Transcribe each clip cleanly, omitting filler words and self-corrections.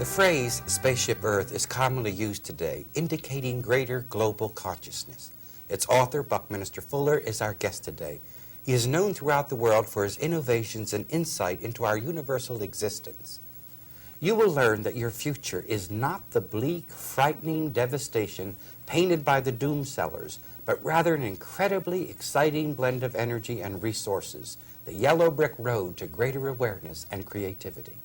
The phrase spaceship Earth is commonly used today, indicating greater global consciousness. Its author, Buckminster Fuller, is our guest today. He is known throughout the world for his innovations and insight into our universal existence. You will learn that your future is not the bleak, frightening devastation painted by the doomsellers, but rather an incredibly exciting blend of energy and resources, the yellow brick road to greater awareness and creativity.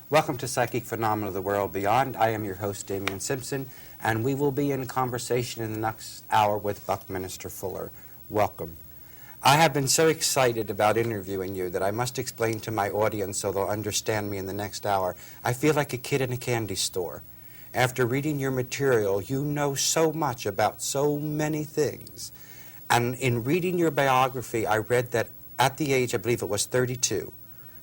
Welcome to Psychic Phenomena of the World Beyond. I am your host, Damian Simpson, and we will be in conversation in the next hour with Buckminster Fuller. Welcome. I have been so excited about interviewing you that I must explain to my audience so they'll understand me in the next hour. I feel like a kid in a candy store. After reading your material, you know so much about so many things. And in reading your biography, I read that at the age, I believe it was 32,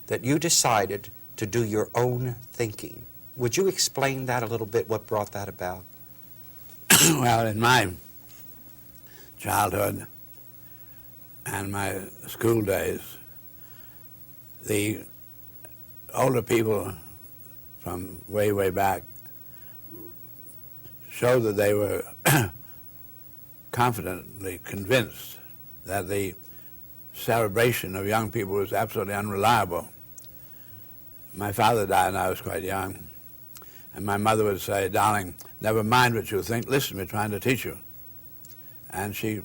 that you decided to do your own thinking. Would you explain that a little bit, what brought that about? Well, in my childhood and my school days, the older people from way, way back showed that they were confidently convinced that the celebration of young people was absolutely unreliable. My father died when I was quite young, and my mother would say, "Darling, never mind what you think, listen, we're trying to teach you." And she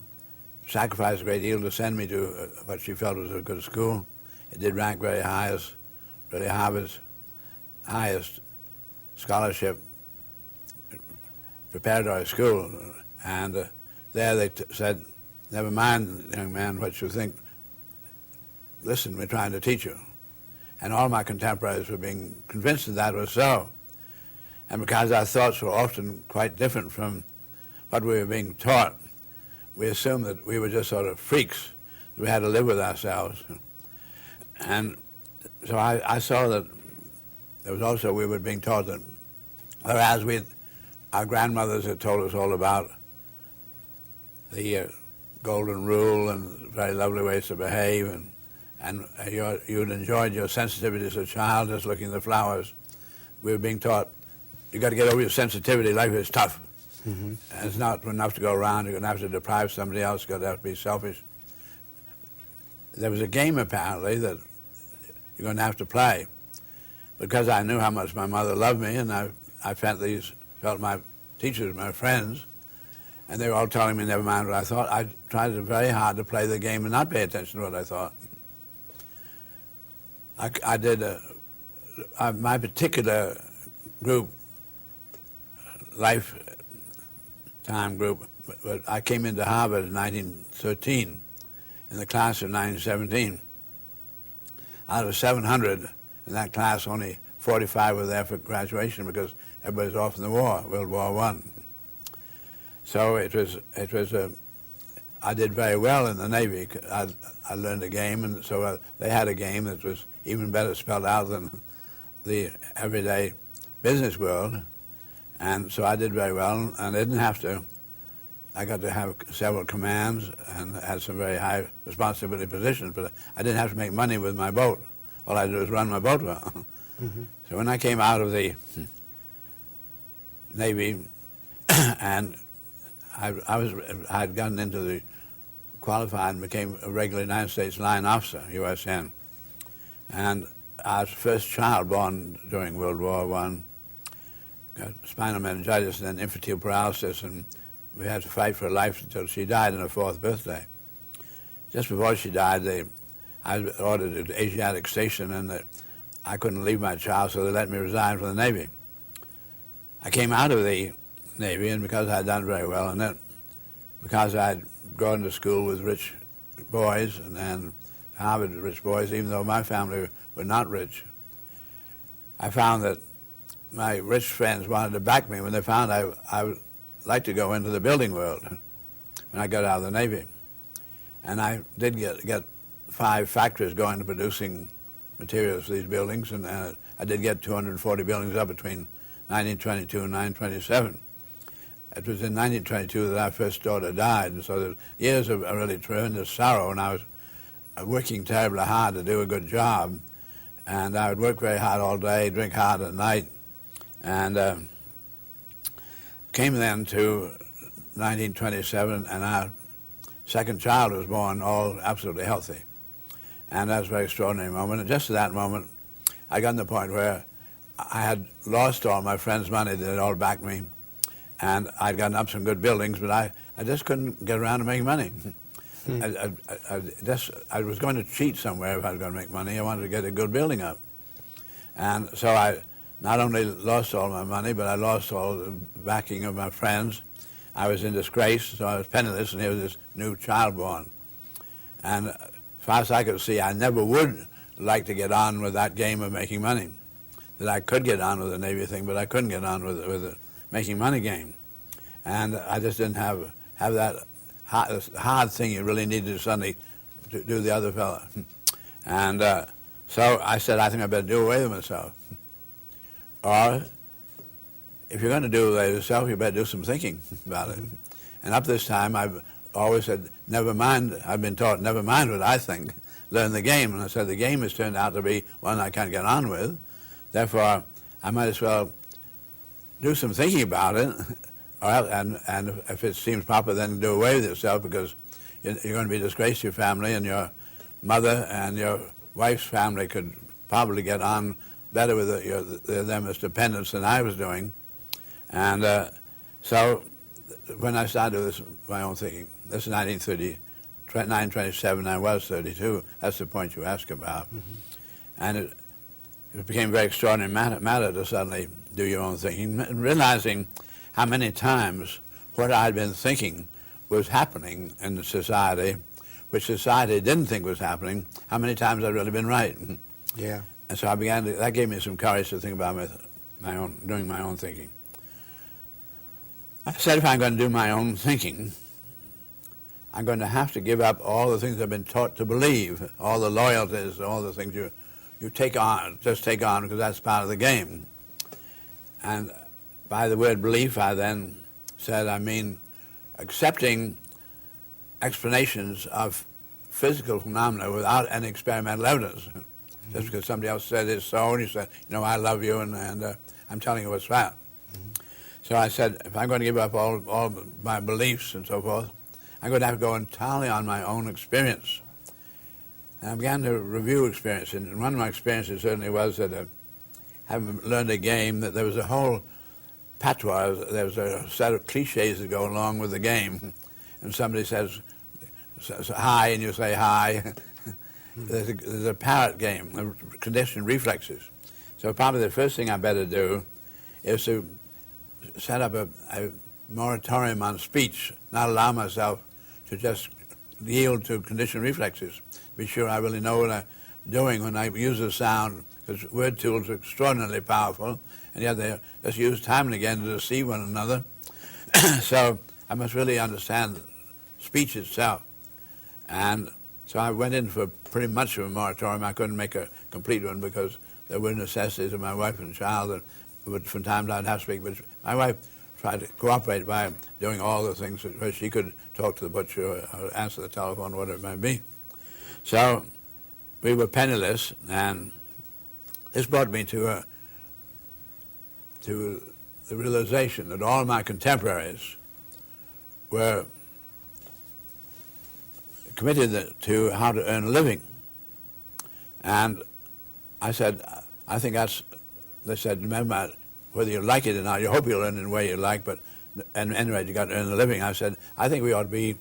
sacrificed a great deal to send me to what she felt was a good school. It did rank very high as really Harvard's highest scholarship preparatory school. And there they said, "Never mind, young man, what you think. Listen, we're trying to teach you." And all my contemporaries were being convinced that that was so. And because our thoughts were often quite different from what we were being taught, we assumed that we were just sort of freaks, that we had to live with ourselves. And so I saw that there was also, we were being taught that, whereas our grandmothers had told us all about the golden rule and very lovely ways to behave, and you'd enjoyed your sensitivity as a child, just looking at the flowers. We were being taught, you got to get over your sensitivity, life is tough. Mm-hmm. And it's not enough to go around, you're going to have to deprive somebody else, you're going to have to be selfish. There was a game, apparently, that you're going to have to play. Because I knew how much my mother loved me, and I felt my teachers, my friends, and they were all telling me never mind what I thought, I tried very hard to play the game and not pay attention to what I thought. I did my particular group, lifetime group, but I came into Harvard in 1913 in the class of 1917. Out of 700 in that class, only 45 were there for graduation because everybody's off in the war, World War I. So I did very well in the Navy. I learned a game, and so they had a game that was even better spelled out than the everyday business world. And so I did very well, and I didn't have to. I got to have several commands and had some very high responsibility positions, but I didn't have to make money with my boat. All I did was run my boat well. Mm-hmm. So when I came out of the Navy, and I'd gotten into the qualified and became a regular United States line officer, USN. And I was the first child born during World War I, got spinal meningitis and then infantile paralysis, and we had to fight for her life until she died on her 4th birthday. Just before she died, I was ordered to the Asiatic station, and I couldn't leave my child, so they let me resign from the Navy. I came out of the Navy, and because I had done very well in it, because I'd gone to school with rich boys and Harvard rich boys, even though my family were not rich, I found that my rich friends wanted to back me when they found I would like to go into the building world when I got out of the Navy. And I did get 5 factories going to producing materials for these buildings, and I did get 240 buildings up between 1922 and 1927. It was in 1922 that our first daughter died, and so the years of really tremendous sorrow, and I was working terribly hard to do a good job, And I would work very hard all day, drink hard at night, and came then to 1927, and our second child was born, all absolutely healthy. And that was a very extraordinary moment. And just at that moment, I got to the point where I had lost all my friends' money. They had all backed me. And I'd gotten up some good buildings, but I just couldn't get around to making money. I was going to cheat somewhere if I was going to make money. I wanted to get a good building up. And so I not only lost all my money, but I lost all the backing of my friends. I was in disgrace, so I was penniless, and here was this new child born. And as far as I could see, I never would like to get on with that game of making money. That I could get on with the Navy thing, but I couldn't get on with the making money game. And I just didn't have that hard thing you really needed to suddenly do the other fellow. And so I said, I think I better do away with myself. Or if you're going to do away with yourself, you better do some thinking about it. And up to this time, I've always said, never mind. I've been taught, never mind what I think. Learn the game. And I said, the game has turned out to be one I can't get on with. Therefore, I might as well do some thinking about it. And if it seems proper, then do away with yourself, because you're going to be disgraced to your family, and your mother and your wife's family could probably get on better with them as dependents than I was doing. And so when I started with my own thinking, this is 1927, I was 32. That's the point you ask about. Mm-hmm. And it became a very extraordinary matter to suddenly do your own thinking, and realizing how many times what I'd been thinking was happening in the society, which society didn't think was happening, how many times I'd really been right. Yeah. And so that gave me some courage to think about doing my own thinking. I said, if I'm going to do my own thinking, I'm going to have to give up all the things I've been taught to believe, all the loyalties, all the things you take on, just take on, because that's part of the game. And by the word belief, I then said, I mean accepting explanations of physical phenomena without any experimental evidence. Mm-hmm. Just because somebody else said it's so, and you said, I love you, and I'm telling you what's right. Mm-hmm. So I said, if I'm going to give up all my beliefs and so forth, I'm going to have to go entirely on my own experience. And I began to review experience, and one of my experiences certainly was that having learned a game, that there was a whole patois, there was a set of cliches that go along with the game. And somebody says hi, and you say hi. There's a parrot game, conditioned reflexes. So probably the first thing I better do is to set up a moratorium on speech, not allow myself to just yield to conditioned reflexes. Be sure I really know what I'm doing when I use a sound, because word tools are extraordinarily powerful, and yet they just use time and again to deceive one another. So I must really understand speech itself. And so I went in for pretty much of a moratorium. I couldn't make a complete one because there were necessities of my wife and child, and from time to time I'd have to speak. But my wife tried to cooperate by doing all the things where she could talk to the butcher or answer the telephone, whatever it might be. So we were penniless, and this brought me to the realization that all my contemporaries were committed to how to earn a living. And I said, I think they said, remember, whether you like it or not, you hope you'll earn it in the way you like, but anyway, you got to earn a living. I said, I think we ought to be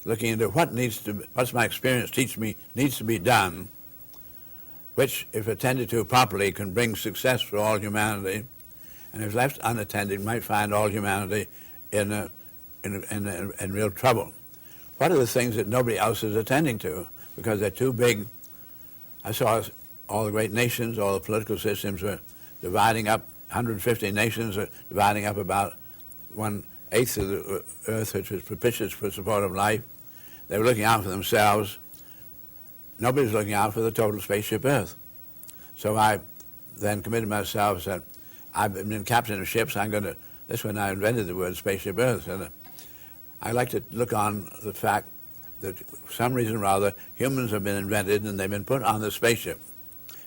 looking into what's my experience teach me needs to be done, which, if attended to properly, can bring success for all humanity, and if left unattended, might find all humanity in real trouble. What are the things that nobody else is attending to because they're too big? I saw all the great nations, all the political systems were dividing up. 150 nations are dividing up about 1/8 of the earth, which was propitious for support of life. They were looking out for themselves. Nobody's looking out for the total spaceship Earth. So I then committed myself, said, I've been captain of ships. That's when I invented the word spaceship Earth. And I like to look on the fact that for some reason or other, humans have been invented and they've been put on the spaceship.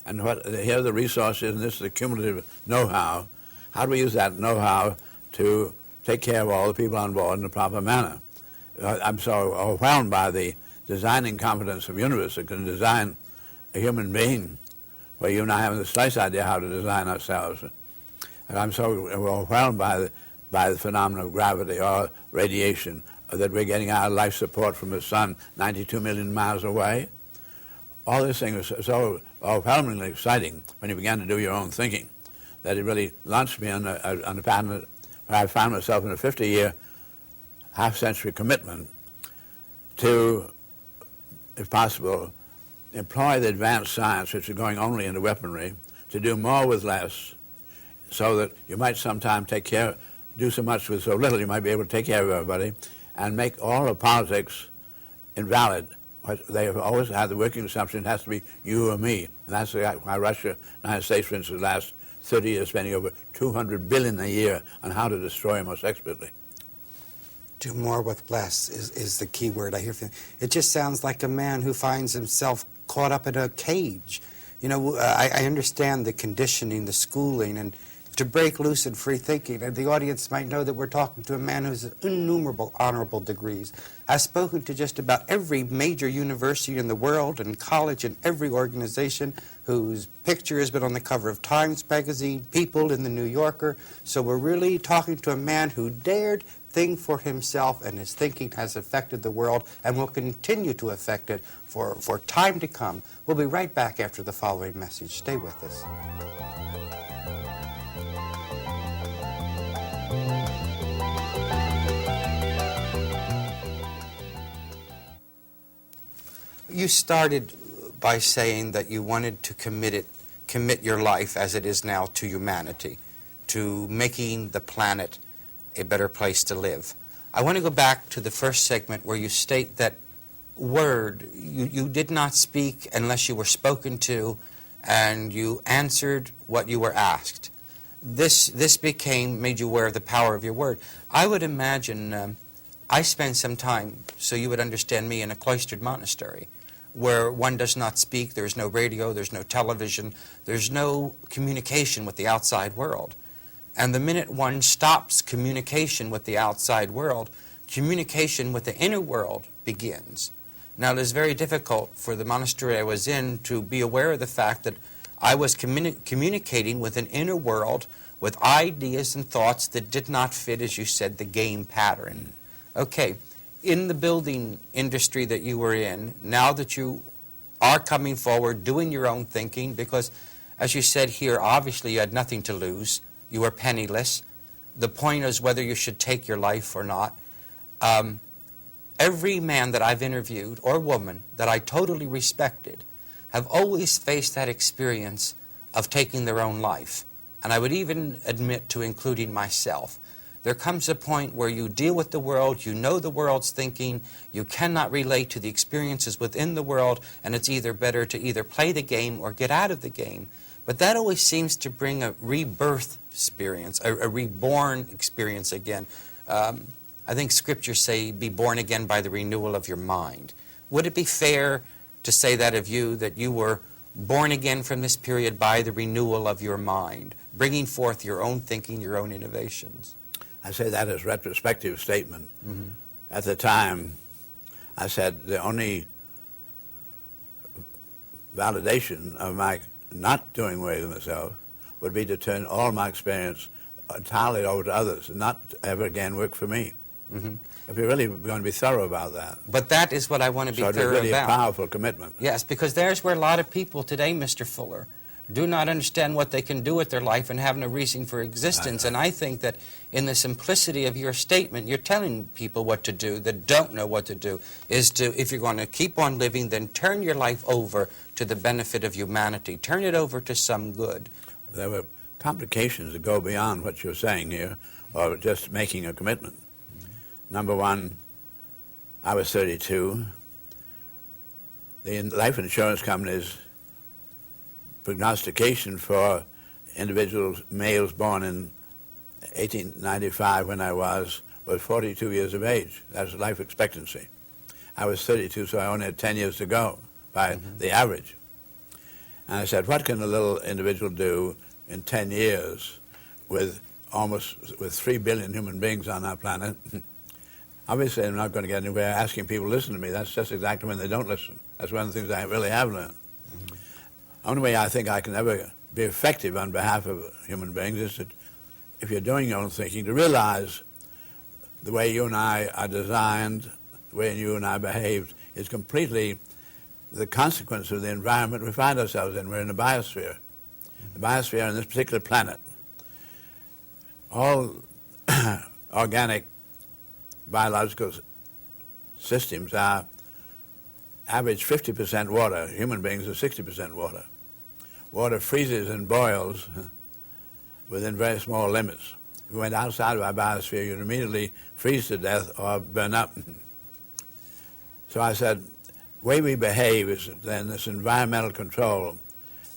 And here are the resources, and this is the cumulative know-how. How do we use that know-how to take care of all the people on board in a proper manner? I'm so overwhelmed by the designing competence of the universe that can design a human being, where you and I haven't the slightest idea how to design ourselves. And I'm so overwhelmed by the phenomenon of gravity or radiation, that we're getting our life support from the sun 92 million miles away. All this thing was so overwhelmingly exciting when you began to do your own thinking that it really launched me on a pattern where I found myself in a 50-year, half-century commitment to, if possible, employ the advanced science, which is going only into weaponry, to do more with less, so that you might sometime do so much with so little, you might be able to take care of everybody, and make all of politics invalid. They have always had the working assumption it has to be you or me. And that's why Russia, the United States, for instance, the last 30 years spending over $200 billion a year on how to destroy most expertly. Do more with less is the key word I hear from you. It just sounds like a man who finds himself caught up in a cage. You know, I understand the conditioning, the schooling, and to break loose and free thinking. And the audience might know that we're talking to a man who has innumerable honorable degrees, has spoken to just about every major university in the world and college and every organization, whose picture has been on the cover of Times Magazine, People in the New Yorker. So we're really talking to a man who dared think for himself, and his thinking has affected the world and will continue to affect it for time to come. We'll be right back after the following message. Stay with us. You started by saying that you wanted to commit your life as it is now to humanity, to making the planet a better place to live. I want to go back to the first segment where you state that you did not speak unless you were spoken to, and you answered what you were asked. This made you aware of the power of your word. I would imagine, I spent some time, so you would understand me, in a cloistered monastery, where one does not speak, there's no radio, there's no television, there's no communication with the outside world. And the minute one stops communication with the outside world, communication with the inner world begins. Now, it is very difficult for the monastery I was in to be aware of the fact that I was communicating with an inner world with ideas and thoughts that did not fit, as you said, the game pattern. Okay. In the building industry that you were in, now that you are coming forward, doing your own thinking, because, as you said here, obviously you had nothing to lose. You were penniless. The point is whether you should take your life or not. Every man that I've interviewed, or woman, that I totally respected, have always faced that experience of taking their own life. And I would even admit to including myself. There comes a point where you deal with the world, you know the world's thinking, you cannot relate to the experiences within the world, and it's either better to either play the game or get out of the game. But that always seems to bring a rebirth experience, a reborn experience again. I think scriptures say, be born again by the renewal of your mind. Would it be fair to say that of you, that you were born again from this period by the renewal of your mind, bringing forth your own thinking, your own innovations? I say that as a retrospective statement. Mm-hmm. At the time, I said the only validation of my not doing away with myself would be to turn all my experience entirely over to others and not ever again work for me. Mm-hmm. If you're really going to be thorough about that. But that is what I want to be thorough about. So it's really a powerful commitment. Yes, because there's where a lot of people today, Mr. Fuller, do not understand what they can do with their life and have no reason for existence. And I think that in the simplicity of your statement, you're telling people what to do that don't know what to do, is to, if you're going to keep on living, then turn your life over to the benefit of humanity. Turn it over to some good. There were complications that go beyond what you're saying here, or just making a commitment. Mm-hmm. Number one, I was 32. The life insurance companies' prognostication for individuals, males born in 1895 when I was 42 years of age. That's life expectancy. I was 32, so I only had 10 years to go by the average. And I said, what can a little individual do in 10 years with 3 billion human beings on our planet? Obviously, I'm not going to get anywhere asking people to listen to me. That's just exactly when they don't listen. That's one of the things I really have learned. Mm-hmm. The only way I think I can ever be effective on behalf of human beings is that if you're doing your own thinking, to realize the way you and I are designed, the way you and I behaved, is completely the consequence of the environment we find ourselves in. We're in the biosphere. The biosphere on this particular planet. All organic biological systems are average 50% water. Human beings are 60% water. Water freezes and boils within very small limits. If you went outside of our biosphere, you'd immediately freeze to death or burn up. So I said, the way we behave is then this environmental control,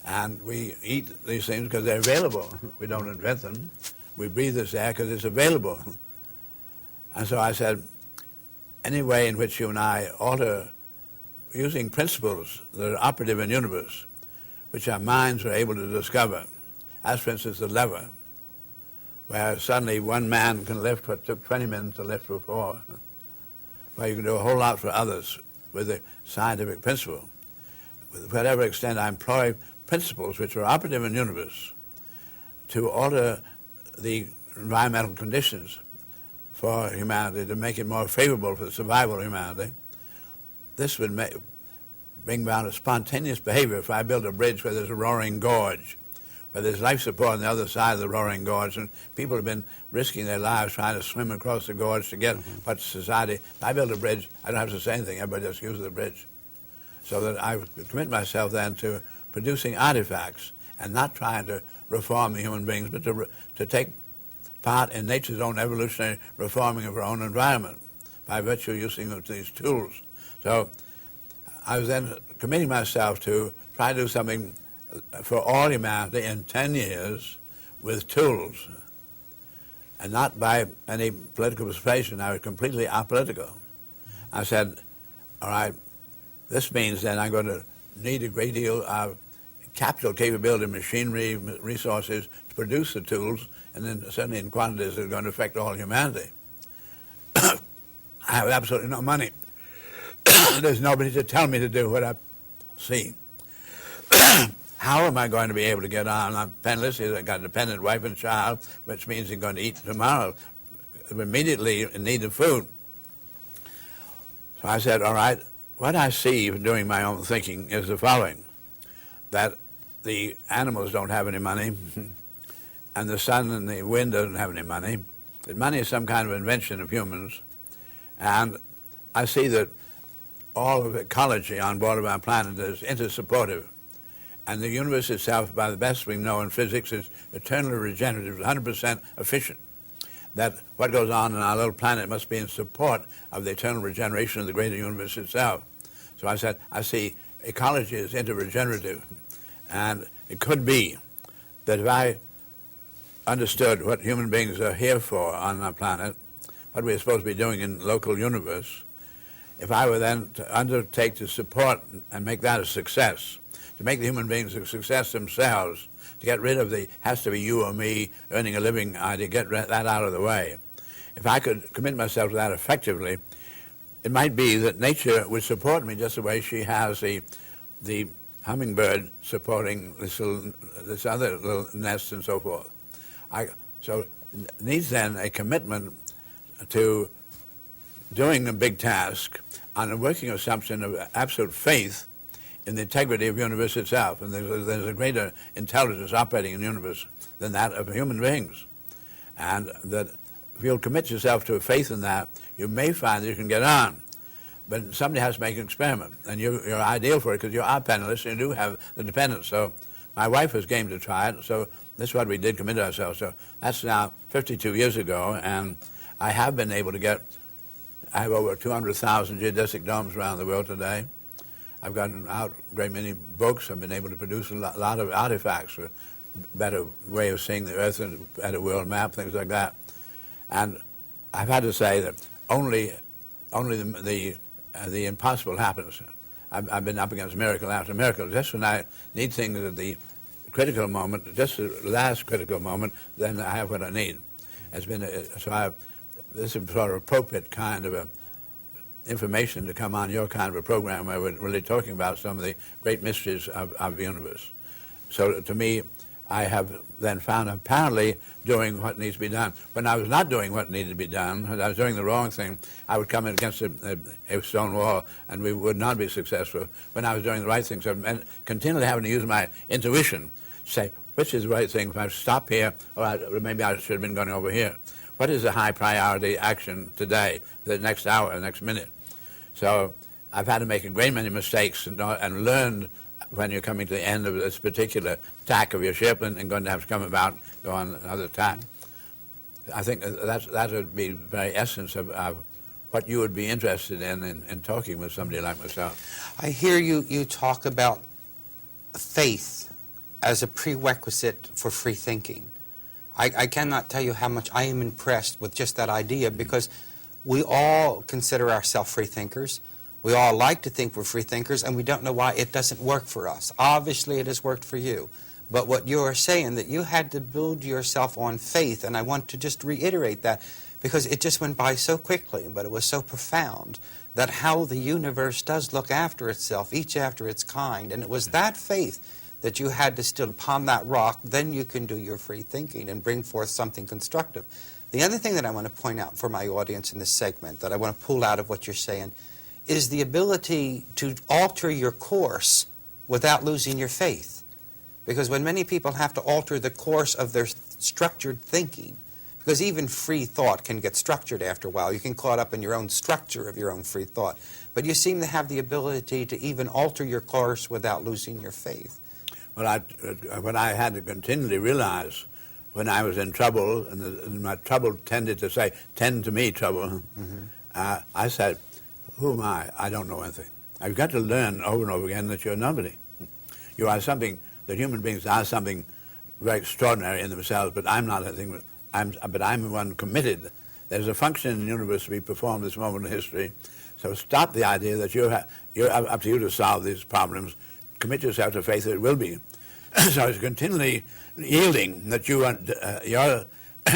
and we eat these things because they're available. We don't invent them. We breathe this air because it's available. And so I said, any way in which you and I alter using principles that are operative in the universe, which our minds are able to discover, as for instance the lever, where suddenly one man can lift what took 20 minutes to lift before, where you can do a whole lot for others with a scientific principle. With whatever extent I employ principles which are operative in the universe to alter the environmental conditions for humanity, to make it more favorable for the survival of humanity, this would bring about a spontaneous behavior. If I build a bridge where there's a roaring gorge, where there's life support on the other side of the roaring gorge, and people have been risking their lives trying to swim across the gorge to get what society... If I build a bridge, I don't have to say anything, everybody just uses the bridge. So that I would commit myself then to producing artifacts and not trying to reform the human beings, but to take part in nature's own evolutionary reforming of our own environment by virtue of using of these tools. So I was then committing myself to try to do something for all humanity in 10 years with tools, and not by any political persuasion. I was completely apolitical. I said, all right, this means then I'm going to need a great deal of capital capability, machinery, resources to produce the tools, and then certainly in quantities that are going to affect all humanity. I have absolutely no money. There's nobody to tell me to do what I see. How am I going to be able to get on? I'm penniless. I've got a dependent wife and child, which means they're going to eat tomorrow. I'm immediately in need of food. So I said, all right, what I see doing my own thinking is the following, that the animals don't have any money, and the sun and the wind doesn't have any money. That money is some kind of invention of humans. And I see that all of ecology on board of our planet is intersupportive. And the universe itself, by the best we know in physics, is eternally regenerative, 100% efficient. That what goes on in our little planet must be in support of the eternal regeneration of the greater universe itself. So I said, I see ecology as interregenerative. And it could be that if I understood what human beings are here for on our planet, what we're supposed to be doing in the local universe, if I were then to undertake to support and make that a success, to make the human beings a success themselves, to get rid of the has to be you or me earning a living idea, get that out of the way. If I could commit myself to that effectively, it might be that nature would support me just the way she has the hummingbird supporting this other little nest and so forth. So it needs then a commitment to doing a big task on a working assumption of absolute faith in the integrity of the universe itself. And there's a greater intelligence operating in the universe than that of human beings. And that if you'll commit yourself to a faith in that, you may find that you can get on. But somebody has to make an experiment. And you're ideal for it because you are penniless and you do have the dependence. So my wife was game to try it. So this is what we did, commit ourselves. So that's now 52 years ago. And I have been able to I have over 200,000 geodesic domes around the world today. I've gotten out a great many books. I've been able to produce a lot of artifacts for a better way of seeing the Earth and a better world map, things like that. And I've had to say that only the impossible happens. I've been up against miracle after miracle. Just when I need things at the critical moment, just the last critical moment, then I have what I need. It's been this is sort of appropriate kind of information to come on your kind of a program where we're really talking about some of the great mysteries of the universe. So to me, I have then found apparently doing what needs to be done. When I was not doing what needed to be done, when I was doing the wrong thing, I would come in against a stone wall and we would not be successful. When I was doing the right thing, so and continually having to use my intuition to say, which is the right thing? If I stop here, or maybe I should have been going over here. What is the high priority action today, the next hour, the next minute? So I've had to make a great many mistakes and learned when you're coming to the end of this particular tack of your ship and going to have to go on another tack. I think that would be the very essence of what you would be interested in talking with somebody like myself. I hear you talk about faith as a prerequisite for free thinking. I cannot tell you how much I am impressed with just that idea, because we all consider ourselves free thinkers. We all like to think we're free thinkers, and we don't know why it doesn't work for us. Obviously, it has worked for you. But what you're saying, that you had to build yourself on faith, and I want to just reiterate that, because it just went by so quickly, but it was so profound, that how the universe does look after itself, each after its kind. And it was that faith that you had to still upon that rock, then you can do your free thinking and bring forth something constructive. The other thing that I want to point out for my audience in this segment, that I want to pull out of what you're saying, is the ability to alter your course without losing your faith. Because when many people have to alter the course of their structured thinking, because even free thought can get structured after a while. You can caught up in your own structure of your own free thought. But you seem to have the ability to even alter your course without losing your faith. Well, what I had to continually realize when I was in trouble, and my trouble tended to say, tend to me, trouble, I said, who am I? I don't know anything. I've got to learn over and over again that you're nobody. You are something, that human beings are something very extraordinary in themselves, but I'm not anything. But I'm one committed. There's a function in the universe to be performed this moment in history. So stop the idea that you're up to you to solve these problems. Commit yourself to faith that it will be. So it's continually yielding that your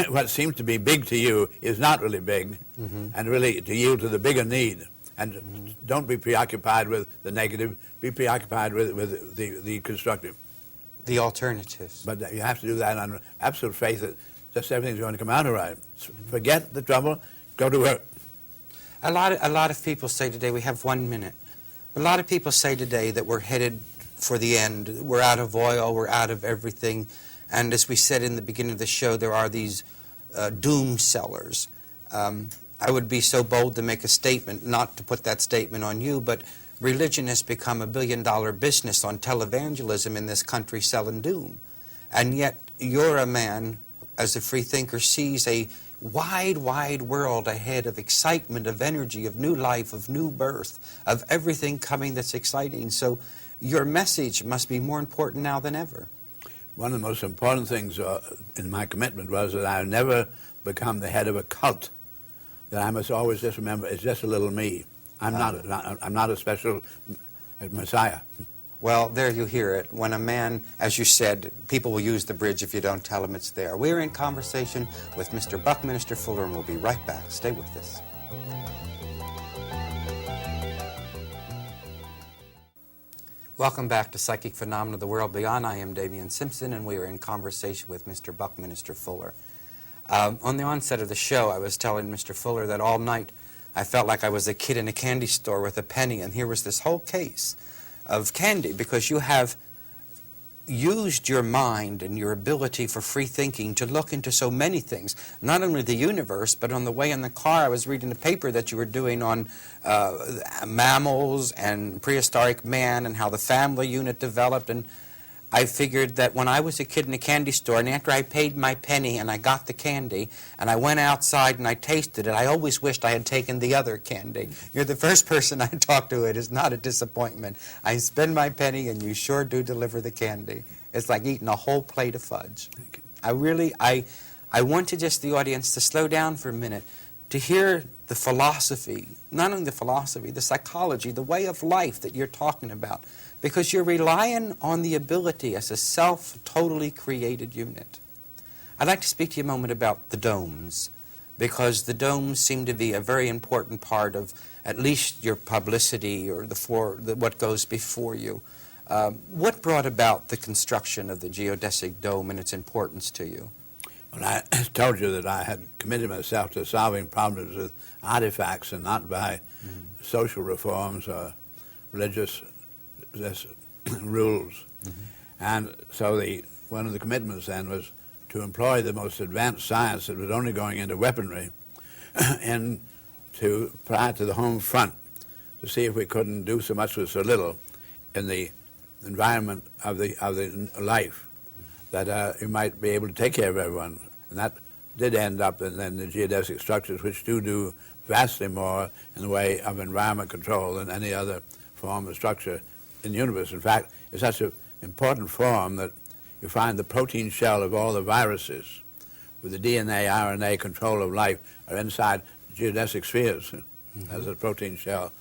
what seems to be big to you is not really big, and really to yield to the bigger need. And don't be preoccupied with the negative. Be preoccupied with the constructive. The alternatives. But you have to do that on absolute faith that just everything's going to come out all right. Forget the trouble. Go to work. A lot of people say today, we have 1 minute. A lot of people say today that we're headed for the end. We're out of oil. We're out of everything. And as we said in the beginning of the show, there are these doom sellers. I would be so bold to make a statement, not to put that statement on you, but religion has become a billion-dollar business on televangelism in this country, selling doom. And yet you're a man, as a free thinker, sees a wide, wide world ahead of excitement, of energy, of new life, of new birth, of everything coming that's exciting. So your message must be more important now than ever. One of the most important things in my commitment was that I never become the head of a cult. That I must always just remember, it's just a little me. I'm not a special Messiah. Well, there you hear it. When a man, as you said, people will use the bridge if you don't tell them it's there. We're in conversation with Mr. Buckminster Fuller, and we'll be right back. Stay with us. Welcome back to Psychic Phenomena of the World Beyond. I am Damian Simpson, and we are in conversation with Mr. Buckminster Fuller. On the onset of the show, I was telling Mr. Fuller that all night I felt like I was a kid in a candy store with a penny, and here was this whole case of candy, because you have used your mind and your ability for free thinking to look into so many things, not only the universe, but on the way in the car I was reading a paper that you were doing on mammals and prehistoric man and how the family unit developed. And I figured that when I was a kid in a candy store, and after I paid my penny and I got the candy and I went outside and I tasted it, I always wished I had taken the other candy. You're the first person I talk to. It is not a disappointment. I spend my penny and you sure do deliver the candy. It's like eating a whole plate of fudge. I want to just the audience to slow down for a minute, to hear the philosophy, not only the philosophy, the psychology, the way of life that you're talking about, because you're relying on the ability as a self-totally created unit. I'd like to speak to you a moment about the domes, because the domes seem to be a very important part of at least your publicity or what goes before you. What brought about the construction of the geodesic dome and its importance to you? Well, I told you that I had committed myself to solving problems with artifacts and not by social reforms or religious rules. And so one of the commitments then was to employ the most advanced science that was only going into weaponry prior to the home front, to see if we couldn't do so much with so little in the environment of the life that you might be able to take care of everyone. And that did end up in the geodesic structures, which do vastly more in the way of environment control than any other form of structure in the universe. In fact, it's such an important form that you find the protein shell of all the viruses with the DNA, RNA control of life are inside geodesic spheres as a protein shell.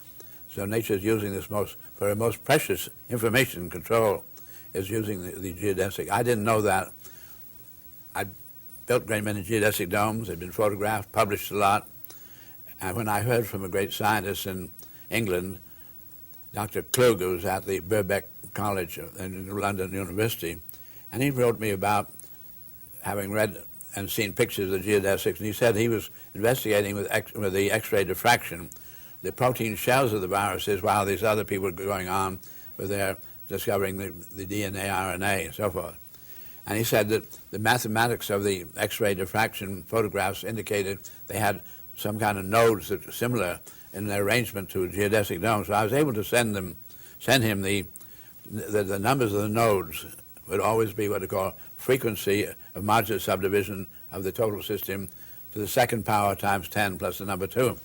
So nature is using this for her most precious information control, is using the geodesic. I didn't know that. I built a great many geodesic domes. They've been photographed, published a lot. And when I heard from a great scientist in England, Dr. Klug, who was at the Birkbeck College in London University, and he wrote me about having read and seen pictures of geodesics, and he said he was investigating with the X-ray diffraction the protein shells of the viruses while these other people were going on with their discovering the DNA, RNA, and so forth. And he said that the mathematics of the X-ray diffraction photographs indicated they had some kind of nodes that were similar in their arrangement to a geodesic dome. So I was able to send him the numbers of the nodes would always be what they call frequency of modular subdivision of the total system to the second power times 10 plus the number 2.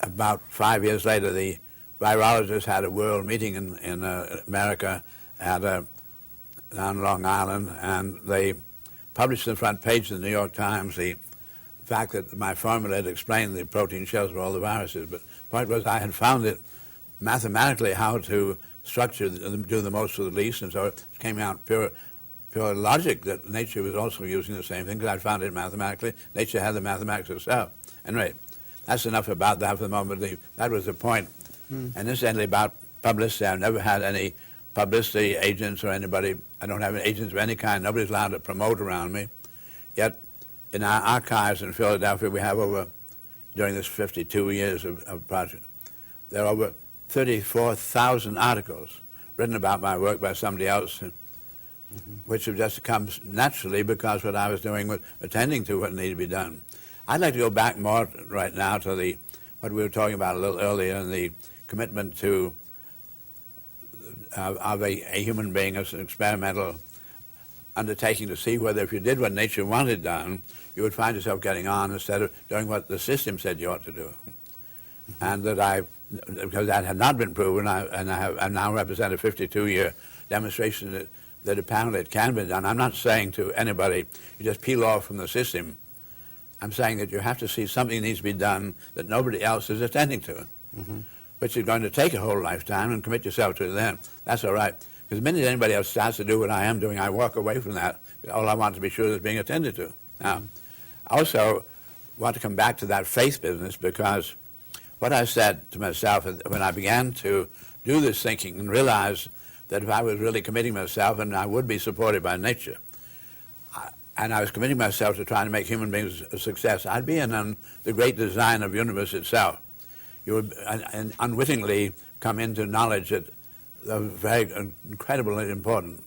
About 5 years later, the virologists had a world meeting in America down Long Island, and they published on the front page of the New York Times the fact that my formula had explained the protein shells for all the viruses. But the point was I had found it mathematically how to structure, do the most with the least, and so it came out pure logic that nature was also using the same thing, because I found it mathematically. Nature had the mathematics itself. Anyway, that's enough about that for the moment. That was the point. And incidentally, about publicity, I've never had any publicity agents or anybody. I don't have agents of any kind. Nobody's allowed to promote around me. Yet, in our archives in Philadelphia, we have during this 52 years of project, there are over 34,000 articles written about my work by somebody else, which have just come naturally because what I was doing was attending to what needed to be done. I'd like to go back more right now to what we were talking about a little earlier, and the commitment to of a human being as an experimental undertaking to see whether if you did what nature wanted done, you would find yourself getting on instead of doing what the system said you ought to do. And that because that had not been proven, I now represent a 52-year demonstration that apparently it can be done. I'm not saying to anybody, you just peel off from the system. I'm saying that you have to see something needs to be done that nobody else is attending to, which is going to take a whole lifetime, and commit yourself to it then. That's all right. Because the minute anybody else starts to do what I am doing, I walk away from that. All I want to be sure is being attended to. Now, I also want to come back to that faith business, because what I said to myself when I began to do this thinking and realize that if I was really committing myself, and I would be supported by nature, and I was committing myself to trying to make human beings a success, I'd be in on the great design of the universe itself. You would unwittingly come into knowledge that very incredibly important,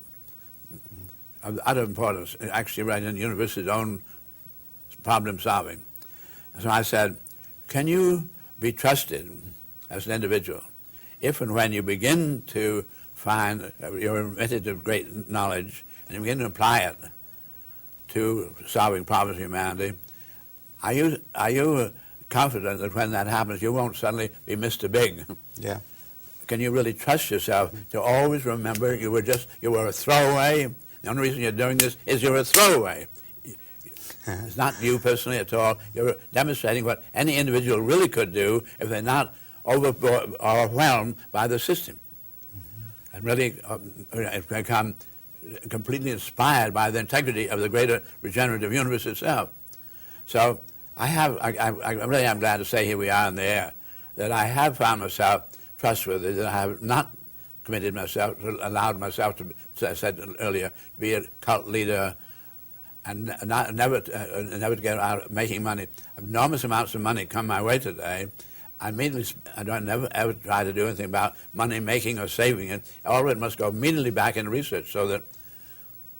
of utter importance, actually right in the universe's own problem solving. So I said, can you be trusted as an individual if and when you begin to find you're admitted to great knowledge and you begin to apply it to solving problems of humanity, are you confident that when that happens you won't suddenly be Mr. Big? Yeah. Can you really trust yourself to always remember you were a throwaway? The only reason you're doing this is you're a throwaway. It's not you personally at all. You're demonstrating what any individual really could do if they're not overwhelmed by the system. And really become completely inspired by the integrity of the greater regenerative universe itself. So I really am glad to say here we are in the air, that I have found myself trustworthy, that I have not committed myself, allowed myself to, as I said earlier, be a cult leader and never to get out making money. Enormous amounts of money come my way today. I don't never ever try to do anything about money making or saving it. All of it must go immediately back into research, so that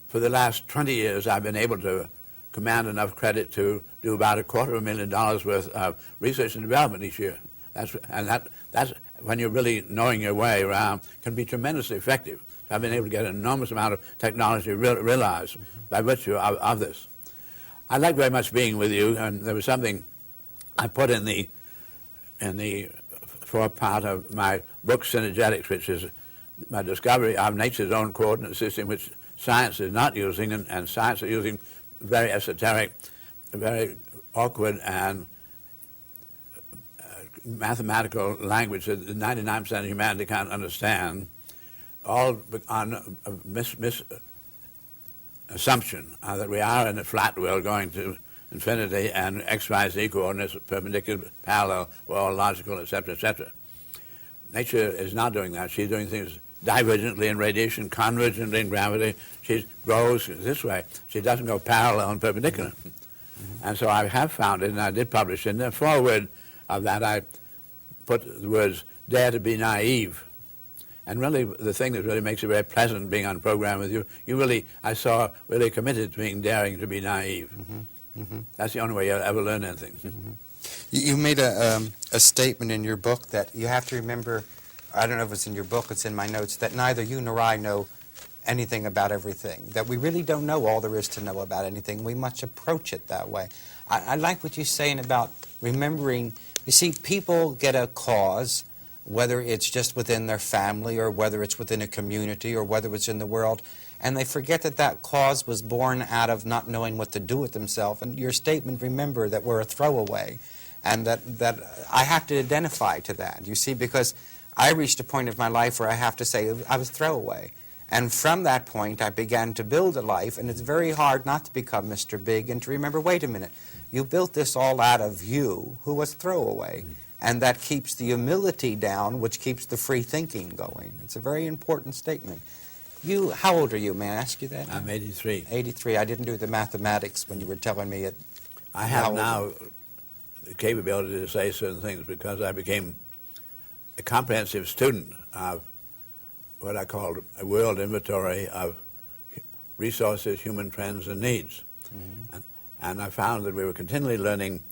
for the last 20 years I've been able to command enough credit to do about $250,000 worth of research and development each year. That's when you're really knowing your way around, can be tremendously effective. So I've been able to get an enormous amount of technology realized by virtue of this. I like very much being with you, and there was something I put in the fourth part of my book, Synergetics, which is my discovery of nature's own coordinate system, which science is not using, and science is using very esoteric, very awkward and mathematical language that 99% of humanity can't understand, all on a assumption that we are in a flat world going to infinity and x, y, z coordinates perpendicular, parallel, were all logical, etc., etc. Nature is not doing that. She's doing things divergently in radiation, convergently in gravity. She grows this way. She doesn't go parallel and perpendicular. Mm-hmm. And so I have found it, and I did publish it. In the foreword of that, I put the words, dare to be naive. And really, the thing that really makes it very pleasant being on program with you, I saw really committed to being daring to be naive. Mm-hmm. Mm-hmm. That's the only way you'll ever learn anything. Mm-hmm. You made a statement in your book that you have to remember, I don't know if it's in your book, it's in my notes, that neither you nor I know anything about everything, that we really don't know all there is to know about anything. We must approach it that way. I like what you're saying about remembering. You see, people get a cause, whether it's just within their family or whether it's within a community or whether it's in the world, and they forget that that cause was born out of not knowing what to do with themselves. And your statement, remember that we're a throwaway, and that I have to identify to that, you see, because I reached a point of my life where I have to say I was throwaway. And from that point, I began to build a life, and it's very hard not to become Mr. Big and to remember, wait a minute, you built this all out of you, who was throwaway. And that keeps the humility down, which keeps the free thinking going. It's a very important statement. How old are you? May I ask you that? I'm 83. 83. I didn't do the mathematics when you were telling me it. I have now the capability to say certain things because I became a comprehensive student of what I call a world inventory of resources, human trends, and needs. Mm-hmm. And I found that we were continually learning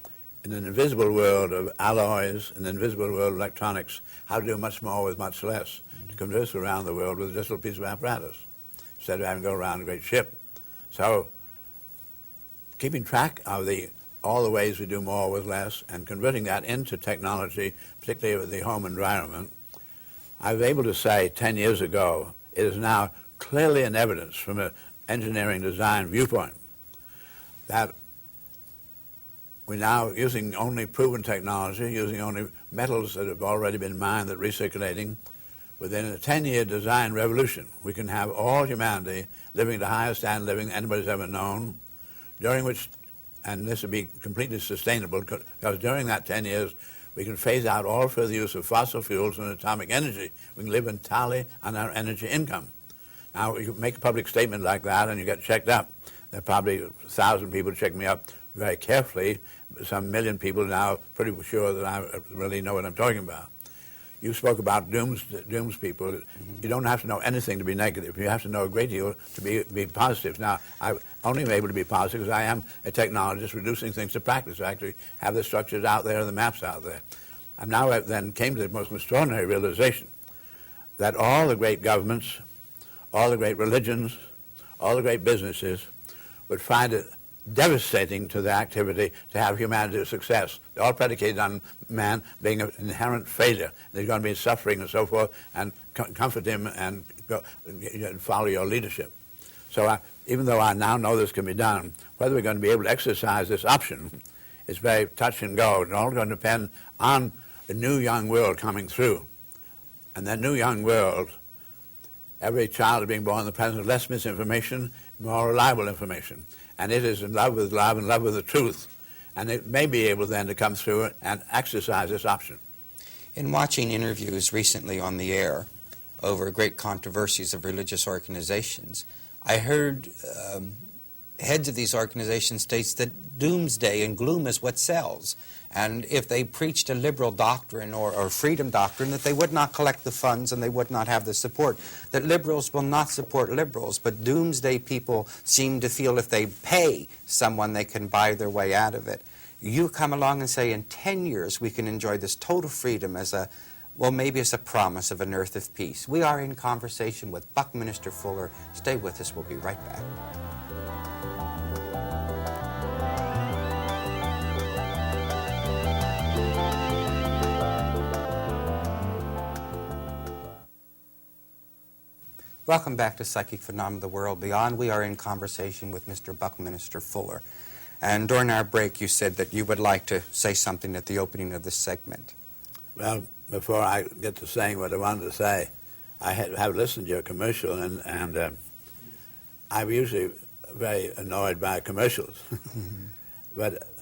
in an invisible world of alloys, in an invisible world of electronics, how to do much more with much less, to converse around the world with just a little piece of apparatus, instead of having to go around a great ship. So keeping track of all the ways we do more with less and converting that into technology, particularly with the home environment, I was able to say 10 years ago, it is now clearly in evidence from an engineering design viewpoint that we're now using only proven technology, using only metals that have already been mined that are recirculating. Within a 10-year design revolution, we can have all humanity living the highest standard of living anybody's ever known, during which, and this will be completely sustainable, because during that 10 years, we can phase out all further use of fossil fuels and atomic energy. We can live entirely on our energy income. Now, you make a public statement like that and you get checked up. There are probably 1,000 people check me up very carefully. Some million people now pretty sure that I really know what I'm talking about. You spoke about dooms people. Mm-hmm. You don't have to know anything to be negative. You have to know a great deal to be positive. Now, I only am able to be positive because I am a technologist reducing things to practice. I actually have the structures out there and the maps out there. I now then came to the most extraordinary realization that all the great governments, all the great religions, all the great businesses would find it devastating to the activity to have humanity's success. They're all predicated on man being an inherent failure. There's going to be suffering and so forth, and comfort him and follow your leadership. So even though I now know this can be done, whether we're going to be able to exercise this option is very touch and go. It's all going to depend on the new young world coming through. And that new young world, every child being born in the present, less misinformation, more reliable information. And it is in love with love and love with the truth. And it may be able then to come through and exercise this option. In watching interviews recently on the air over great controversies of religious organizations, I heard heads of these organizations states that doomsday and gloom is what sells. And if they preached a liberal doctrine or freedom doctrine, that they would not collect the funds and they would not have the support. That liberals will not support liberals, but doomsday people seem to feel if they pay someone, they can buy their way out of it. You come along and say in 10 years we can enjoy this total freedom as a, well, maybe as a promise of an earth of peace. We are in conversation with Buckminster Fuller. Stay with us. We'll be right back. Welcome back to Psychic Phenomena of the World Beyond. We are in conversation with Mr. Buckminster Fuller. And during our break, you said that you would like to say something at the opening of this segment. Well, before I get to saying what I wanted to say, I have listened to your commercial, and I'm usually very annoyed by commercials.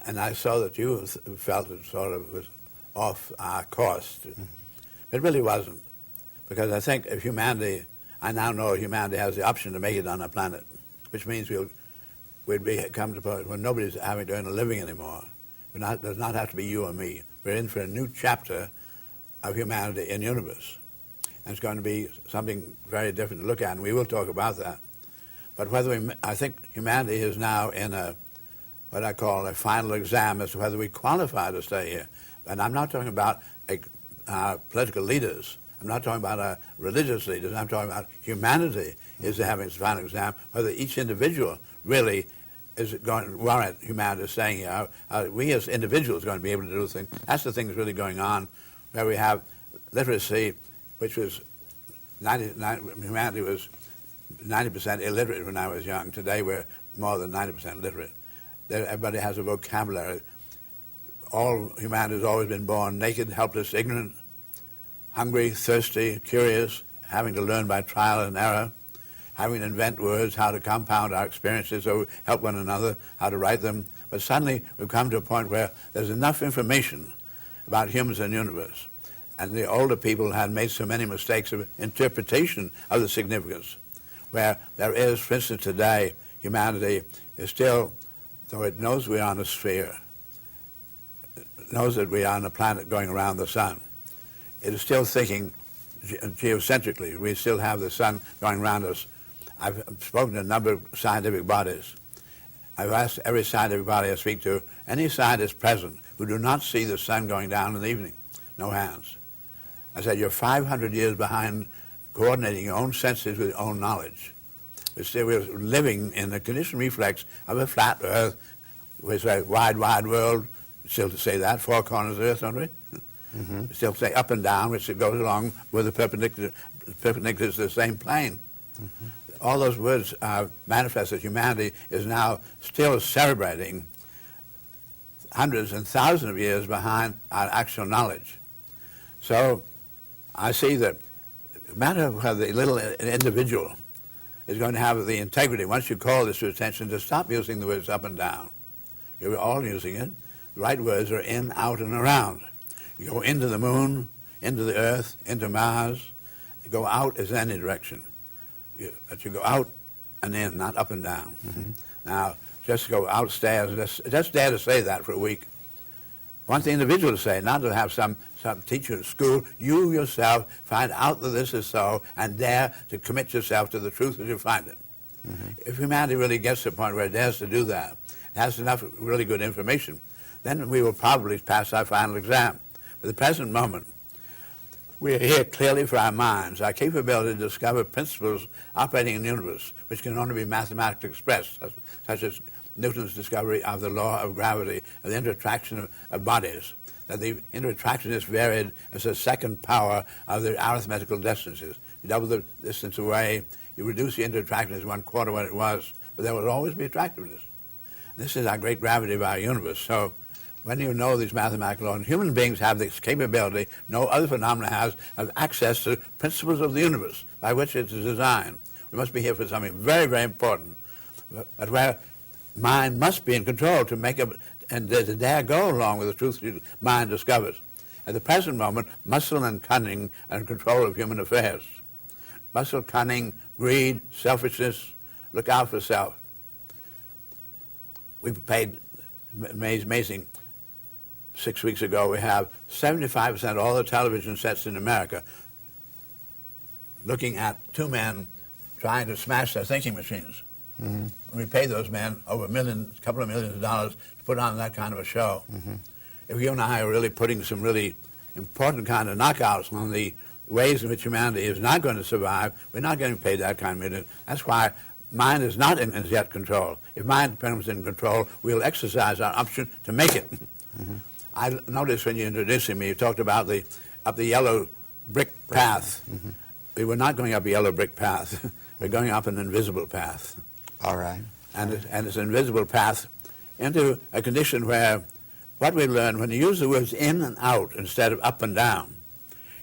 And I saw that you felt it sort of was off our course. It really wasn't, because I think if humanity, I now know humanity has the option to make it on our planet, which means we'd come to a point where nobody's having to earn a living anymore. It does not have to be you or me. We're in for a new chapter of humanity in the universe. And it's going to be something very different to look at, and we will talk about that. But I think humanity is now in what I call a final exam as to whether we qualify to stay here. And I'm not talking about political leaders. I'm not talking about religious leaders. I'm talking about humanity is having its final exam, whether each individual really is going to warrant humanity staying here. We as individuals are going to be able to do things. That's the thing that's really going on, where we have literacy, which was humanity was 90% illiterate when I was young. Today we're more than 90% literate. Everybody has a vocabulary. All humanity has always been born naked, helpless, ignorant, hungry, thirsty, curious, having to learn by trial and error, having to invent words, how to compound our experiences so we help one another, how to write them. But suddenly we've come to a point where there's enough information about humans and the universe. And the older people had made so many mistakes of interpretation of the significance, where there is, for instance, today, humanity is still, though it knows we're on a sphere, knows that we are on a planet going around the sun, it is still thinking geocentrically. We still have the sun going around us. I've spoken to a number of scientific bodies. I've asked every scientific body I speak to, any scientist present who do not see the sun going down in the evening, no hands. I said, you're 500 years behind coordinating your own senses with your own knowledge. We're living in the conditioned reflex of a flat Earth, which is a wide, wide world. Still to say that, four corners of Earth, don't we? Mm-hmm. Still say up and down, which it goes along with the perpendicular to the same plane. Mm-hmm. All those words manifest that humanity is now still celebrating hundreds and thousands of years behind our actual knowledge. So I see that no matter whether the little individual is going to have the integrity, once you call this to attention, to stop using the words up and down. You're all using it. The right words are in, out, and around. You go into the moon, into the earth, into Mars. You go out as any direction. But you go out and in, not up and down. Mm-hmm. Now, just go outstairs. Just dare to say that for a week. Want the individual to say, not to have some teacher at school. You yourself find out that this is so and dare to commit yourself to the truth as you find it. Mm-hmm. If humanity really gets to the point where it dares to do that, it has enough really good information, then we will probably pass our final exam. At the present moment, we are here clearly for our minds, our capability to discover principles operating in the universe, which can only be mathematically expressed, such as Newton's discovery of the law of gravity, of the inter-attraction of bodies, that the inter-attraction is varied as the second power of the arithmetical distances. You double the distance away, you reduce the inter-attraction as 1/4 what it was, but there will always be attractiveness. This is our great gravity of our universe. So when you know these mathematical laws, human beings have this capability no other phenomena has of access to principles of the universe by which it is designed. We must be here for something very, very important, but where mind must be in control to make up and to dare go along with the truth mind discovers. At the present moment, muscle and cunning are in control of human affairs. Muscle, cunning, greed, selfishness, look out for self. We've paid, amazing, 6 weeks ago, we have 75% of all the television sets in America looking at two men trying to smash their thinking machines. Mm-hmm. We pay those men over a couple of millions of dollars to put on that kind of a show. Mm-hmm. If you and I are really putting some really important kind of knockouts on the ways in which humanity is not going to survive, we're not getting paid that kind of million. That's why mind is not in as yet control. If mind becomes in control, we'll exercise our option to make it. Mm-hmm. I noticed when you introduced me, you talked about up the yellow brick path. Mm-hmm. We were not going up a yellow brick path. We're going up an invisible path. All right. And it's an invisible path into a condition where what we learn, when you use the words in and out instead of up and down,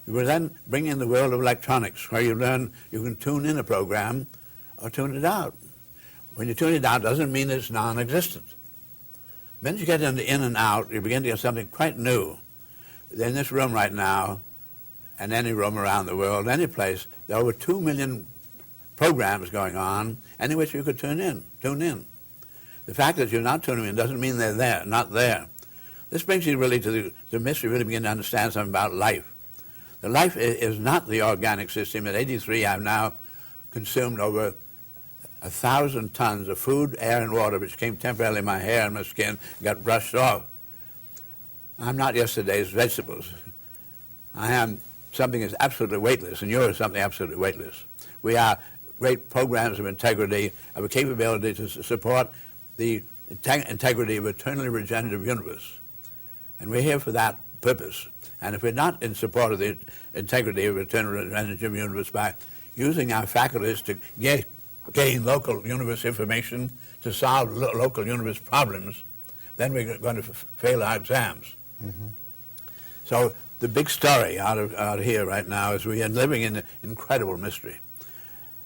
you will then bring in the world of electronics, where you learn you can tune in a program or tune it out. When you tune it out, doesn't mean it's non-existent. When you get into in and out, you begin to get something quite new. In this room right now, and any room around the world, any place, there are over 2 million programs going on, any which you could tune in. The fact that you're not tuning in doesn't mean they're there, not there. This brings you really to the mystery, really begin to understand something about life. The life is not the organic system. At 83, I've now consumed over 1,000 tons of food, air, and water, which came temporarily in my hair and my skin, got brushed off. I'm not yesterday's vegetables. I am something that's absolutely weightless, and you're something absolutely weightless. We are great programs of integrity, of a capability to support the integrity of eternally regenerative universe. And we're here for that purpose. And if we're not in support of the integrity of eternally regenerative universe by using our faculties to gain local universe information, to solve local universe problems, then we're going to fail our exams. Mm-hmm. So the big story out here right now is we are living in an incredible mystery.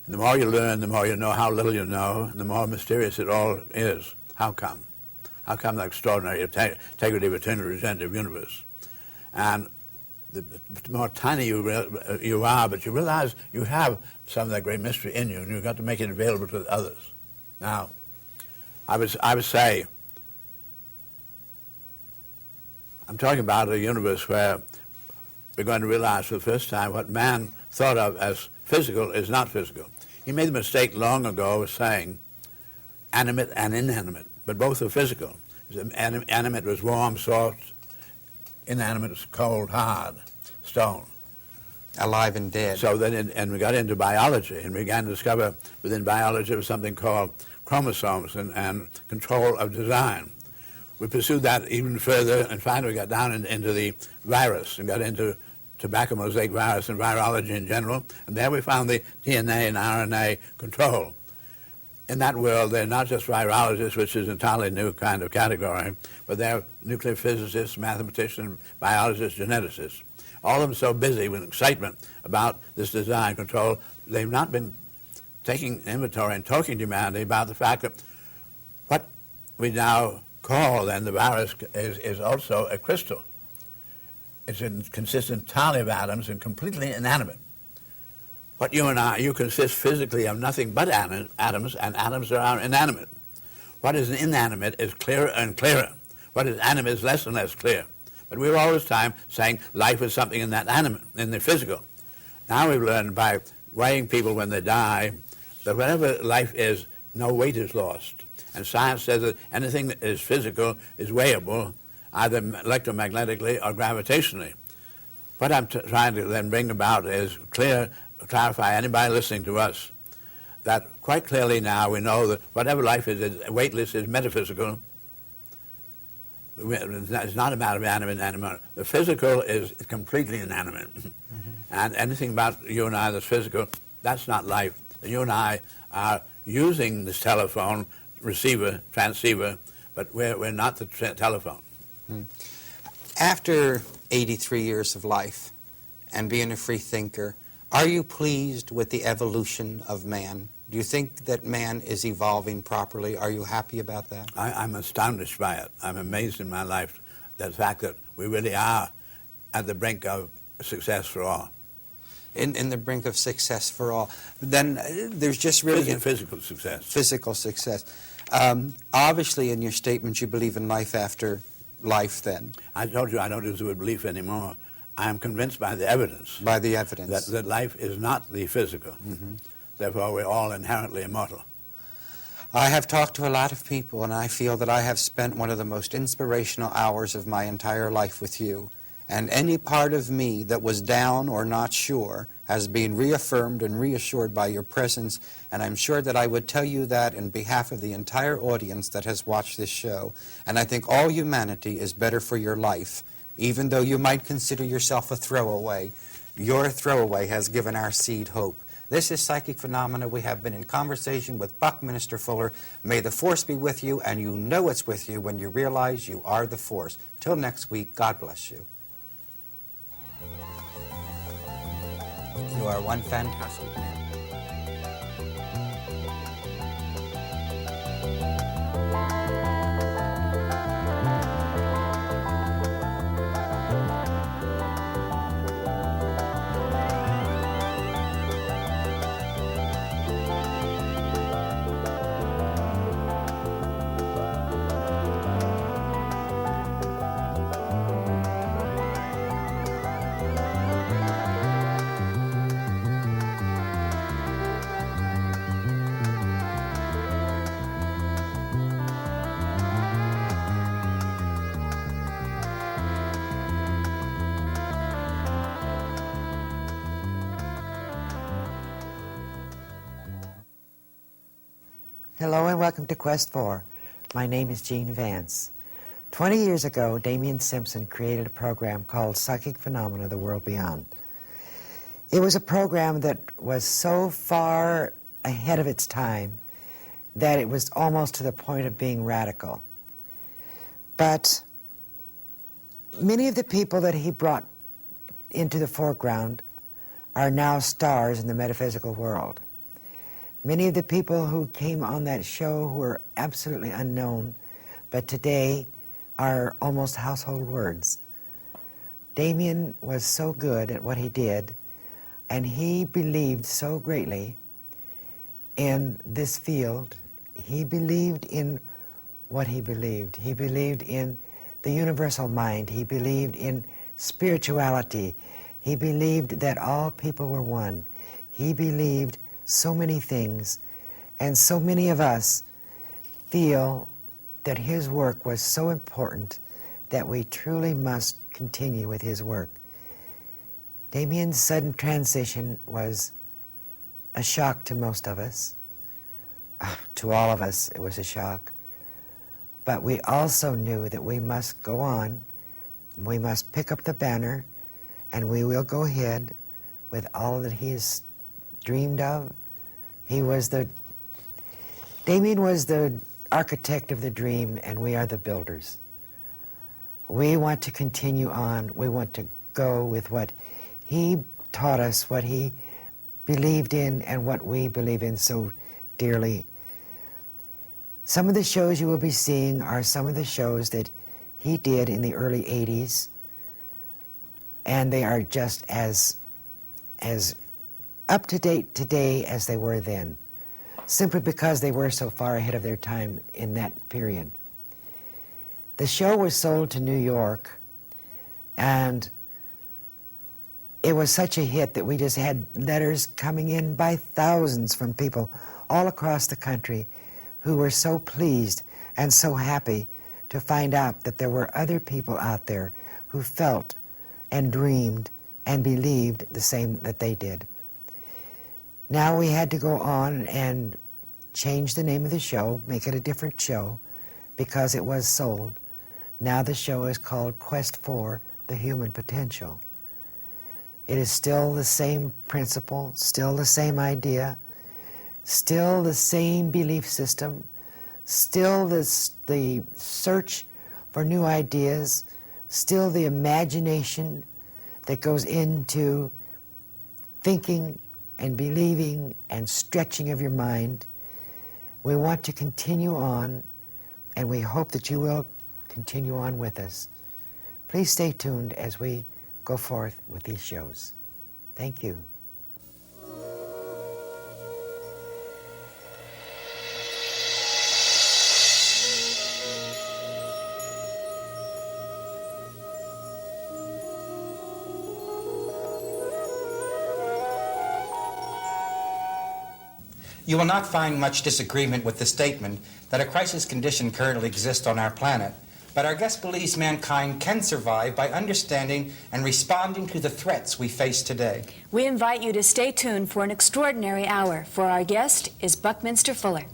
And the more you learn, the more you know how little you know, and the more mysterious it all is. How come? How come the extraordinary integrity of eternally regenerative universe? And the more tiny you are, but you realize you have some of that great mystery in you, and you've got to make it available to others. Now, I would say, I'm talking about a universe where we're going to realize for the first time what man thought of as physical is not physical. He made the mistake long ago of saying animate and inanimate, but both are physical. Animate was warm, soft, inanimate was cold, hard, stone. Alive and dead. So then, and we got into biology, and we began to discover within biology there was something called chromosomes and control of design. We pursued that even further, and finally we got down into the virus and got into tobacco mosaic virus and virology in general, and there we found the DNA and RNA control. In that world, they're not just virologists, which is an entirely new kind of category, but they're nuclear physicists, mathematicians, biologists, geneticists. All of them so busy with excitement about this design control, they've not been taking inventory and talking to humanity about the fact that what we now call then the virus is also a crystal. It consists entirely of atoms and completely inanimate. What you consist physically of nothing but atoms, and atoms are inanimate. What is inanimate is clearer and clearer. What is animate is less and less clear. But we were all this time saying life is something in that animate, in the physical. Now we've learned by weighing people when they die that whatever life is, no weight is lost. And science says that anything that is physical is weighable, either electromagnetically or gravitationally. What I'm trying to then bring about is clarify anybody listening to us that quite clearly now we know that whatever life is weightless, is metaphysical. It's not a matter of animate and inanimate. The physical is completely inanimate. Mm-hmm. And anything about you and I that's physical, that's not life. You and I are using this telephone receiver, transceiver, but we're not the telephone. After 83 years of life and being a free thinker, are you pleased with the evolution of man? Do you think that man is evolving properly? Are you happy about that? I'm astonished by it. I'm amazed in my life the fact that we really are at the brink of success for all. In the brink of success for all. Then there's just really... Physical success. Physical success. Obviously, in your statement, you believe in life after life then. I told you I don't use the word belief anymore. I am convinced by the evidence. By the evidence. That life is not the physical. Mm-hmm. Therefore, we're all inherently immortal. I have talked to a lot of people, and I feel that I have spent one of the most inspirational hours of my entire life with you. And any part of me that was down or not sure has been reaffirmed and reassured by your presence, and I'm sure that I would tell you that in behalf of the entire audience that has watched this show. And I think all humanity is better for your life, even though you might consider yourself a throwaway. Your throwaway has given our seed hope. This is Psychic Phenomena. We have been in conversation with Buckminster Fuller. May the force be with you, and you know it's with you when you realize you are the force. Till next week, God bless you. You are one fantastic man. Hello and welcome to Quest 4. My name is Gene Vance. 20 years ago, Damien Simpson created a program called Psychic Phenomena, The World Beyond. It was a program that was so far ahead of its time that it was almost to the point of being radical. But many of the people that he brought into the foreground are now stars in the metaphysical world. Many of the people who came on that show were absolutely unknown, but today are almost household words. Damien was so good at what he did, and he believed so greatly in this field. He believed in what he believed. He believed in the universal mind. He believed in spirituality. He believed that all people were one. He believed so many things, and so many of us feel that his work was so important that we truly must continue with his work. Damien's sudden transition was a shock to most of us. To all of us, it was a shock. But we also knew that we must go on, we must pick up the banner, and we will go ahead with all that he has dreamed of. Damien was the architect of the dream, and we are the builders. We want to continue on. We want to go with what he taught us, what he believed in, and what we believe in so dearly. Some of the shows you will be seeing are some of the shows that he did in the early 80s, and they are just as up to date today as they were then, simply because they were so far ahead of their time in that period. The show was sold to New York, and it was such a hit that we just had letters coming in by thousands from people all across the country who were so pleased and so happy to find out that there were other people out there who felt and dreamed and believed the same that they did. Now we had to go on and change the name of the show, make it a different show, because it was sold. Now the show is called Quest 4, The Human Potential. It is still the same principle, still the same idea, still the same belief system, still the search for new ideas, still the imagination that goes into thinking and believing and stretching of your mind. We want to continue on, and we hope that you will continue on with us. Please stay tuned as we go forth with these shows. Thank you. You will not find much disagreement with the statement that a crisis condition currently exists on our planet, but our guest believes mankind can survive by understanding and responding to the threats we face today. We invite you to stay tuned for an extraordinary hour, for our guest is Buckminster Fuller.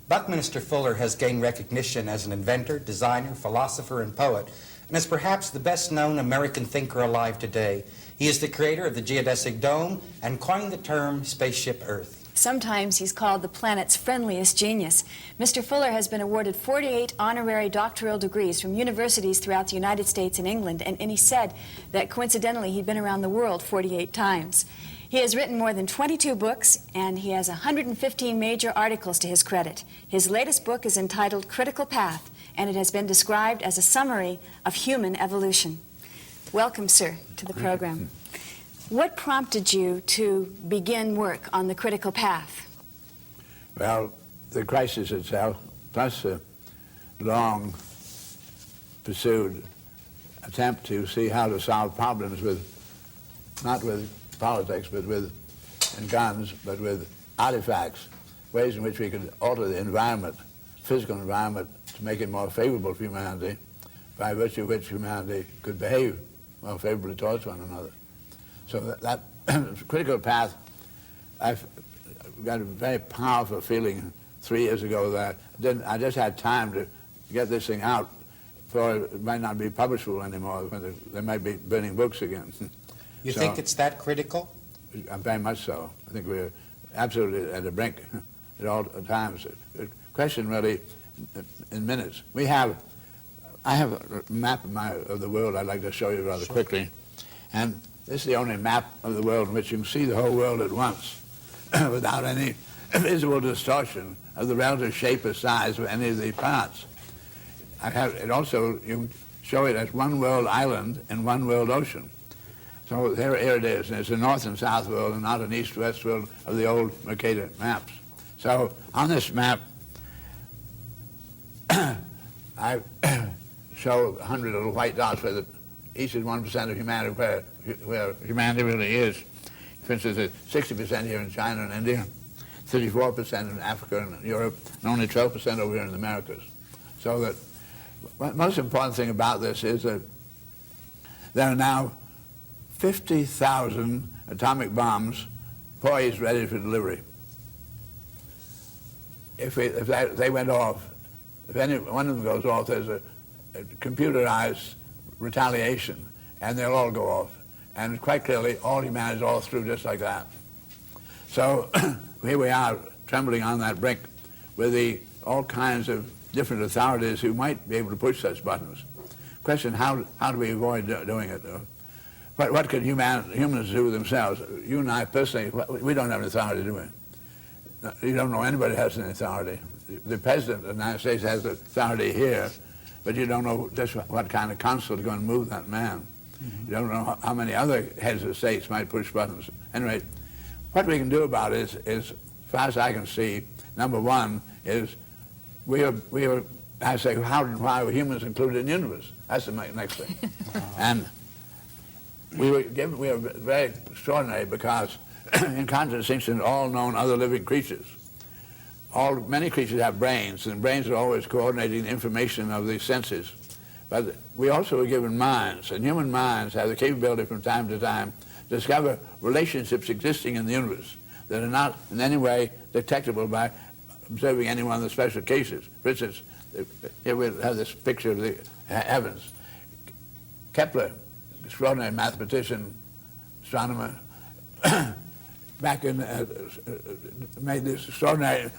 Buckminster Fuller has gained recognition as an inventor, designer, philosopher, and poet, and is perhaps the best-known American thinker alive today. He is the creator of the Geodesic dome and coined the term Spaceship Earth. Sometimes he's called the planet's friendliest genius. Mr. Fuller has been awarded 48 honorary doctoral degrees from universities throughout the United States and England, and he said that coincidentally he'd been around the world 48 times. He has written more than 22 books, and he has 115 major articles to his credit. His latest book is entitled Critical Path, and it has been described as a summary of human evolution. Welcome, sir, to the program. What prompted you to begin work on the critical path? Well, the crisis itself, plus a long pursued attempt to see how to solve problems not with politics, but with guns, but with artifacts, ways in which we could alter the environment, physical environment, to make it more favorable for humanity, by virtue of which humanity could behave more favorably towards one another. So that critical path, I've got a very powerful feeling 3 years ago that I just had time to get this thing out, for it might not be publishable anymore, when they might be burning books again. You think it's that critical? Very much so. I think we're absolutely at the brink at all times. The question really, in minutes. I have a map of the world I'd like to show you rather quickly. And this is the only map of the world in which you can see the whole world at once without any visible distortion of the relative shape or size of any of the parts. It also, you can show it as one world island and one world ocean. So here it is, and it's a north and south world and not an east-west world of the old Mercator maps. So on this map, I show 100 little white dots where each is 1% of humanity, where humanity really is. For instance, it's 60% here in China and India, 34% in Africa and Europe, and only 12% over here in the Americas. So that the most important thing about this is that there are now 50,000 atomic bombs poised, ready for delivery. If they went off, if any one of them goes off, there's a computerized retaliation, and they'll all go off. And quite clearly, all humanity is all through just like that. So here we are, trembling on that brink with all kinds of different authorities who might be able to push such buttons. Question, how do we avoid doing it? What could humans do themselves? You and I personally, we don't have an authority, do we? You don't know anybody has an authority. The President of the United States has authority here, but you don't know just what kind of council is going to move that man. Mm-hmm. You don't know how many other heads of states might push buttons. Anyway, what we can do about it is, as far as I can see, number one is we are I say, how and why were humans included in the universe? That's the next thing. And we were very extraordinary because, in contradistinction to all known other living creatures, many creatures have brains, and brains are always coordinating the information of the senses. But we also were given minds, and human minds have the capability from time to time to discover relationships existing in the universe that are not in any way detectable by observing any one of the special cases. For instance, here we have this picture of the heavens. Kepler, extraordinary mathematician, astronomer, back in made this extraordinary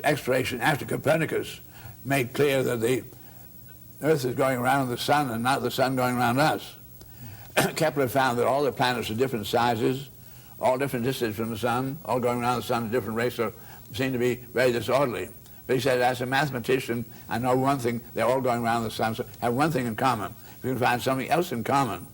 exploration after Copernicus made clear that the Earth is going around the sun and not the sun going around us. Kepler found that all the planets are different sizes, all different distances from the sun, all going around the sun at different rates, so seem to be very disorderly. But he said, as a mathematician, I know one thing, they're all going around the sun, so have one thing in common. If you can find something else in common,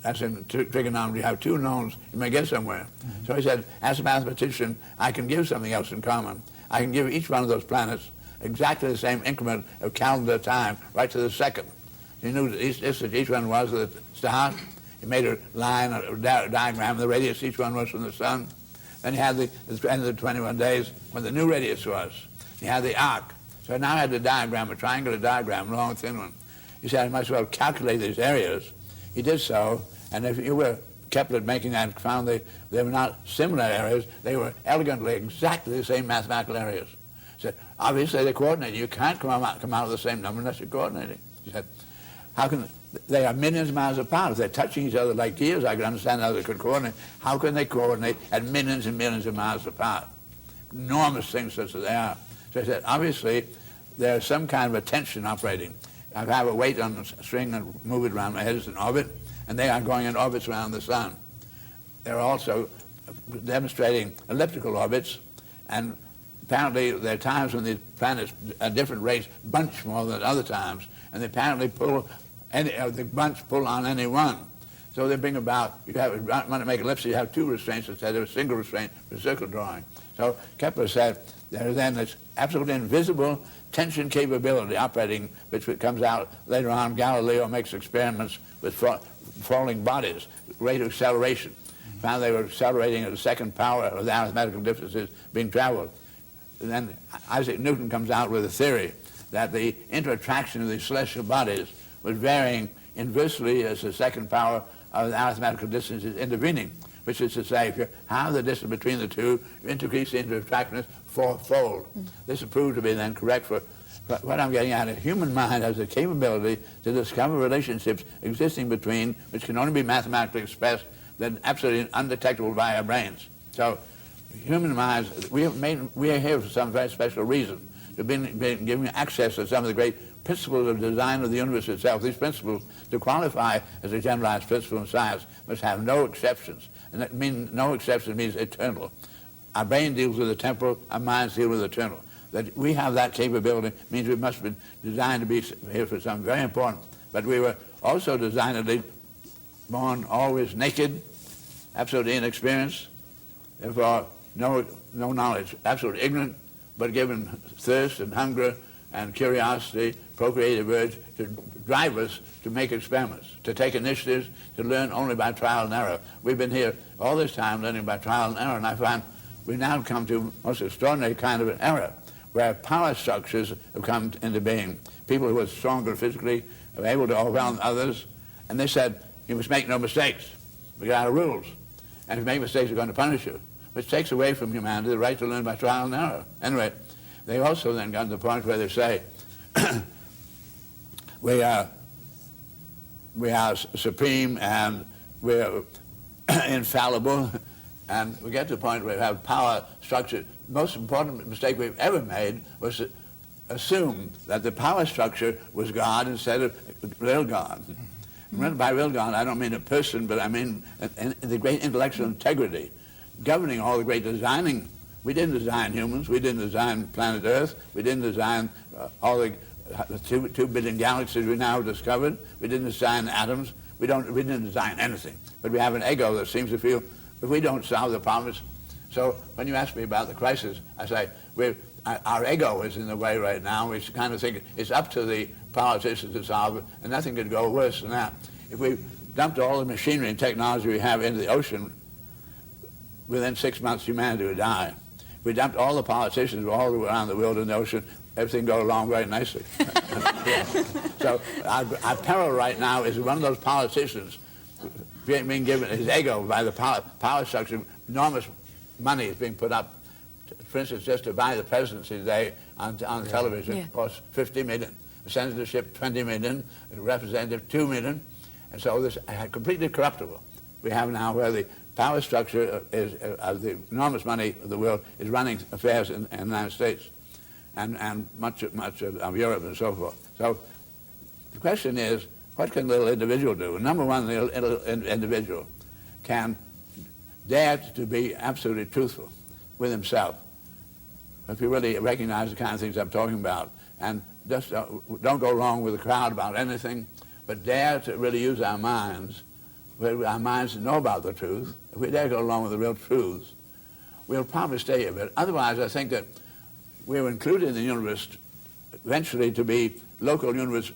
that's in trigonometry, you have two knowns, you may get somewhere. So he said, as a mathematician, I can give something else in common. I can give each one of those planets exactly the same increment of calendar time, right to the second. He knew that each one was at the start. He made a line, a diagram, the radius each one was from the sun. Then he had the end of the 21 days when the new radius was. He had the arc. So now I had the diagram, a triangular diagram, a long, thin one. He said, I might as well calculate these areas. He did so, and if you were Kepler making that, found they were not similar areas, they were elegantly exactly the same mathematical areas. He said, obviously they're coordinated. You can't come out of the same number unless you're coordinating. He said, how can they are millions of miles apart? If they're touching each other like gears, I can understand how they could coordinate. How can they coordinate at millions and millions of miles apart? Enormous things such as they are. So I said, obviously, there's some kind of a tension operating. I have a weight on the string and move it around my head as an orbit, and they are going in orbits around the sun. They're also demonstrating elliptical orbits, and apparently there are times when these planets at different rates bunch more than other times, and they apparently the bunch pull on any one. So they bring about, you want to make ellipses, you have two restraints instead of a single restraint for circle drawing. So Kepler said there is then this absolutely invisible tension capability operating, which comes out later on. Galileo makes experiments with falling bodies, rate of acceleration. Found they were accelerating at the second power of the arithmetical distances being traveled. And then Isaac Newton comes out with a theory that the inter-attraction of these celestial bodies was varying inversely as the second power of the arithmetical distances intervening, which is to say, if you have the distance between the two, you increase the inter-attractiveness fourfold. This is proved to be then correct for what I'm getting at. A human mind has the capability to discover relationships existing between, which can only be mathematically expressed, then absolutely undetectable by our brains. So human minds, we are here for some very special reason, to be given access to some of the great principles of design of the universe itself. These principles, to qualify as a generalized principle in science, must have no exceptions. And that means no exception means eternal. Our brain deals with the temporal, our minds deal with the eternal. That we have that capability means we must be designed to be here for something very important. But we were also designedly born always naked, absolutely inexperienced, therefore no knowledge, absolutely ignorant, but given thirst and hunger and curiosity, procreative urge to drive us to make experiments, to take initiatives, to learn only by trial and error. We've been here all this time learning by trial and error, and I find we've now come to a most extraordinary kind of an era where power structures have come into being. People who are stronger physically are able to overwhelm others, and they said, you must make no mistakes. We got our rules, and if you make mistakes, we're going to punish you, which takes away from humanity the right to learn by trial and error. Anyway, they also then got to the point where they say, we are supreme and we're infallible, and we get to the point where we have power structure. The most important mistake we've ever made was to assume that the power structure was God instead of real God. And by real God, I don't mean a person, but I mean the great intellectual integrity governing all the great designing. We didn't design humans. We didn't design planet Earth. We didn't design all the 2 billion galaxies we now have discovered. We didn't design atoms. We didn't design anything. But we have an ego that seems to feel if we don't solve the problems. So when you ask me about the crisis, I say our ego is in the way right now. We kind of think it's up to the politicians to solve it, and nothing could go worse than that. If we dumped all the machinery and technology we have into the ocean, within 6 months humanity would die. If we dumped all the politicians all around the world in the ocean, everything go along very nicely. So our peril right now is one of those politicians being given his ego by the power structure. Enormous money is being put up, for instance, just to buy the presidency today on television. It costs $50 million. The senatorship, $20 million. The representative, $2 million. And so this is completely corruptible. We have now where the power structure is of the enormous money of the world is running affairs in the United States and much of Europe and so forth. So the question is, what can a little individual do? Number one, the little individual can dare to be absolutely truthful with himself. If you really recognize the kind of things I'm talking about, and just don't go along with the crowd about anything, but dare to really use our minds, where our minds know about the truth. If we dare go along with the real truths, we'll probably stay here. But otherwise, I think that we're included in the universe eventually to be local universe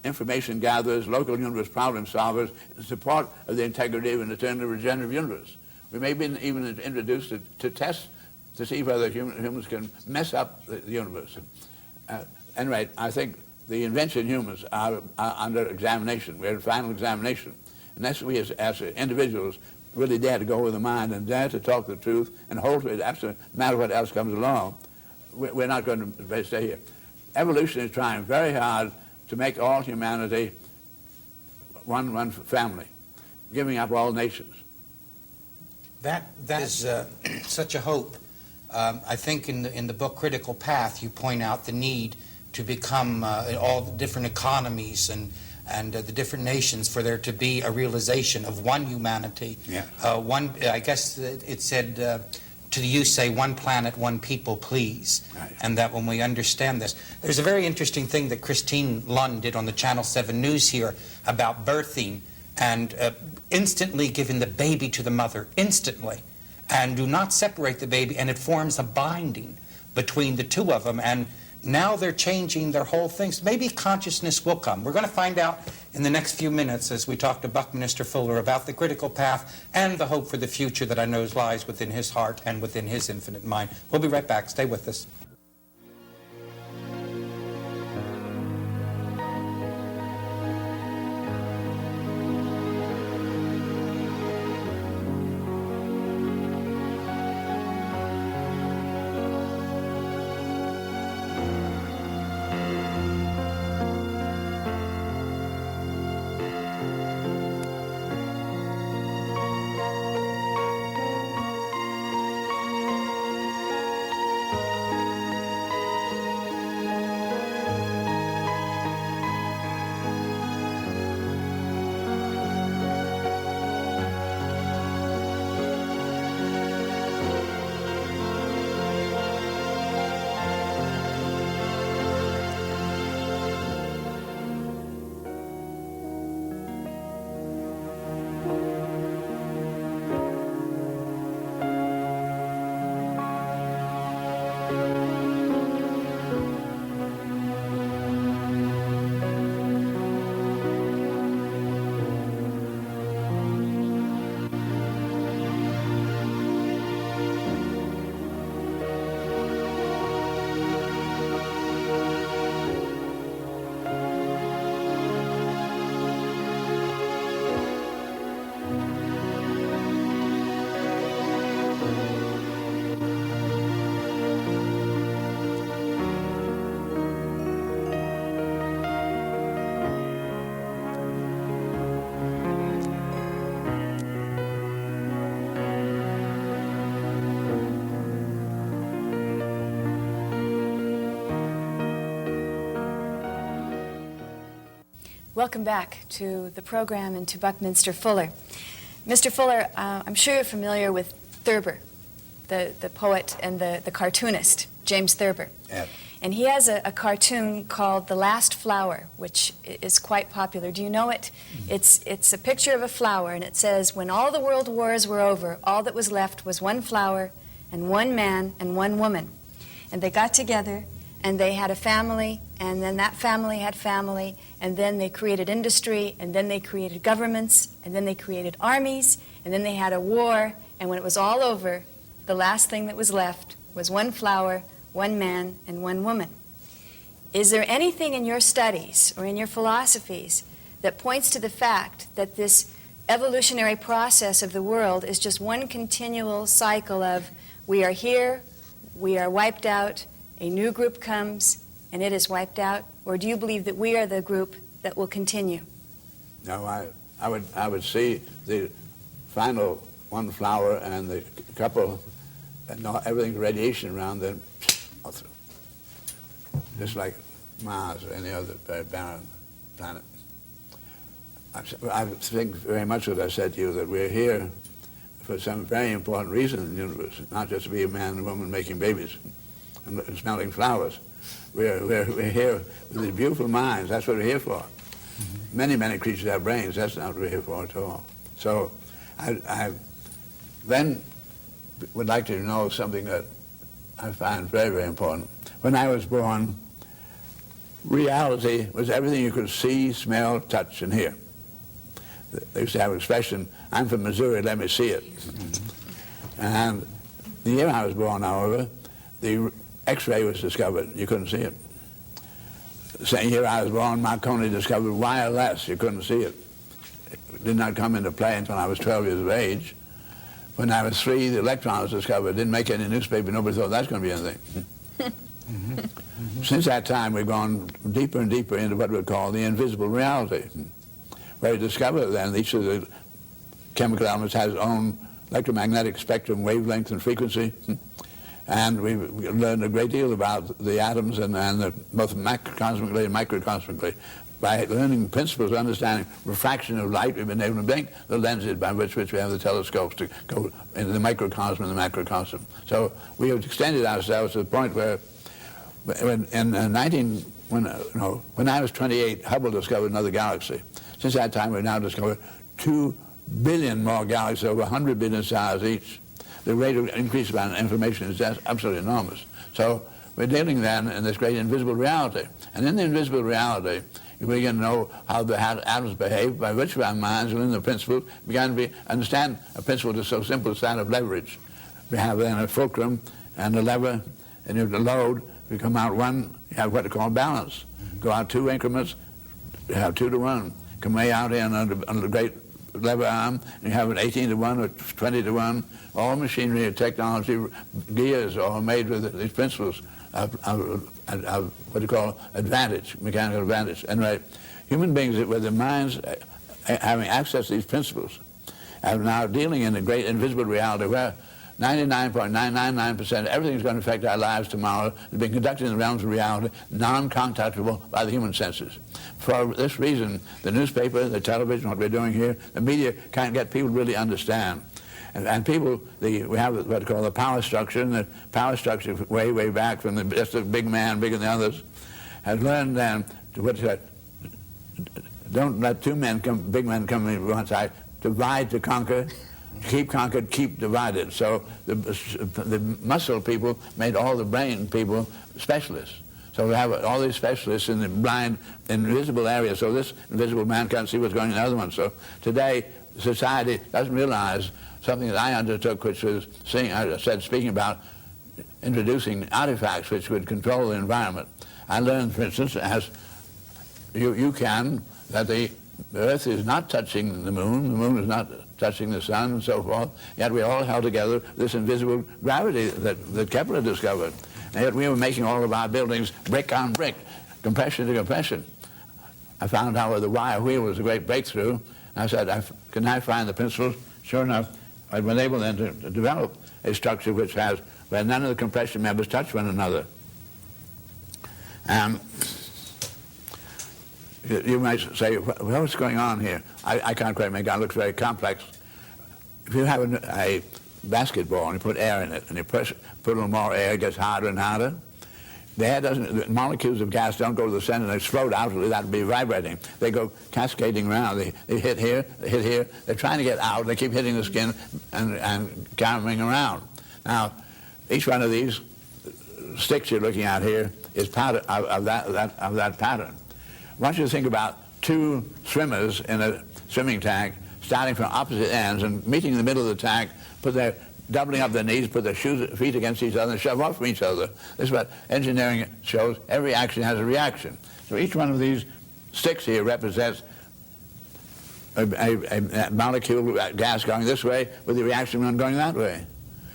information gatherers, local universe problem solvers, in support of the integrity of an eternal regenerative universe. We may be even introduced to test to see whether humans can mess up the universe. Anyway, I think the invention humans are under examination. We're in final examination. And that's we as individuals really dare to go with the mind and dare to talk the truth and hold to it, absolutely, no matter what else comes along. We're not going to stay here. Evolution is trying very hard to make all humanity one family, giving up all nations. That is such a hope. I think in the book Critical Path, you point out the need to become all the different economies and the different nations for there to be a realization of one humanity. Yeah. One, I guess it said, to you say, one planet, one people, please. Right. And that when we understand this. There's a very interesting thing that Christine Lund did on the Channel 7 News here about birthing and instantly giving the baby to the mother, instantly. And do not separate the baby, and it forms a binding between the two of them. And now they're changing their whole things. Maybe consciousness will come. We're going to find out in the next few minutes as we talk to Buckminster Fuller about the critical path and the hope for the future that I know lies within his heart and within his infinite mind. We'll be right back. Stay with us. Welcome back to the program and to Buckminster Fuller. Mr. Fuller, I'm sure you're familiar with Thurber, the poet and the cartoonist, James Thurber. Yes. And he has a cartoon called The Last Flower, which is quite popular. Do you know it? It's a picture of a flower, and it says, when all the world wars were over, all that was left was one flower and one man and one woman. And they got together, and they had a family, and then that family had family, and then they created industry, and then they created governments, and then they created armies, and then they had a war, and when it was all over, the last thing that was left was one flower, one man, and one woman. Is there anything in your studies or in your philosophies that points to the fact that this evolutionary process of the world is just one continual cycle of we are here, we are wiped out, a new group comes, and it is wiped out? Or do you believe that we are the group that will continue? No, I would see the final one flower and the couple, and everything's radiation around them, all through. Just like Mars or any other very barren planet. I think very much what I said to you, that we're here for some very important reason in the universe, not just to be a man and woman making babies and smelling flowers. We're here with these beautiful minds. That's what we're here for. Many, many creatures have brains. That's not what we're here for at all. So I then would like to know something that I find very, very important. When I was born, reality was everything you could see, smell, touch, and hear. They used to have an expression, I'm from Missouri, let me see it. And the year I was born, however, the X-ray was discovered. You couldn't see it. The same year I was born, Marconi discovered wireless. You couldn't see it. It did not come into play until I was 12 years of age. When I was 3, the electron was discovered. It didn't make any newspaper. Nobody thought that's going to be anything. Since that time, we've gone deeper and deeper into what we call the invisible reality, where we discover then each of the chemical elements has its own electromagnetic spectrum, wavelength, and frequency. And we've learned a great deal about the atoms and both macrocosmically and microcosmically. By learning principles of understanding refraction of light, we've been able to make the lenses by which we have the telescopes to go into the microcosm and the macrocosm. So we have extended ourselves to the point where when I was 28, Hubble discovered another galaxy. Since that time, we've now discovered 2 billion more galaxies, over 100 billion stars each. The rate of increase of information is just absolutely enormous. So we're dealing then in this great invisible reality. And in the invisible reality, we begin to know how the atoms behave, by which of our minds learn the principle, began to understand a principle that's so simple as that of leverage. We have then a fulcrum and a lever, and you have the load. We come out one, you have what they call balance. Go out 2 increments, you have 2 to 1. Come way out in under the great lever arm, and you have an 18 to 1 or 20 to 1. All machinery and technology, gears are all made with these principles of what you call advantage, mechanical advantage. Anyway, human beings with their minds having access to these principles are now dealing in a great invisible reality where 99.999% everything is going to affect our lives tomorrow is being conducted in the realms of reality, non-contactable by the human senses. For this reason, the newspaper, the television, what we're doing here, the media can't get people to really understand. And people, we have what we call the power structure, and the power structure way, way back from just the big man, bigger than the others, has learned then to what don't let 2 men big men come in one side, divide to conquer, keep conquered, keep divided. So the muscle people made all the brain people specialists. So we have all these specialists in the blind, invisible area, so this invisible man can't see what's going on in the other one. So today, society doesn't realize something that I undertook, which was speaking about introducing artifacts which would control the environment. I learned, for instance, as you can, that the Earth is not touching the moon is not touching the sun, and so forth, yet we all held together this invisible gravity that Kepler discovered. And yet we were making all of our buildings brick on brick, compression to compression. I found out where the wire wheel was a great breakthrough. I said, can I find the principles? Sure enough, I've been able then to develop a structure which has, where none of the compression members touch one another. You might say, what's going on here? I can't quite make it out. It looks very complex. If you have a basketball and you put air in it, and you put a little more air, it gets harder and harder. The molecules of gas don't go to the center and explode outwardly. That would be vibrating. They go cascading around. They hit here, they hit here. They're trying to get out. They keep hitting the skin and caroming around. Now, each one of these sticks you're looking at here is part of that pattern. I want you to think about two swimmers in a swimming tank starting from opposite ends and meeting in the middle of the tank, doubling up their knees, put their feet against each other and shove off from each other. This is what engineering shows. Every action has a reaction. So each one of these sticks here represents a molecule gas going this way with the reaction one going that way.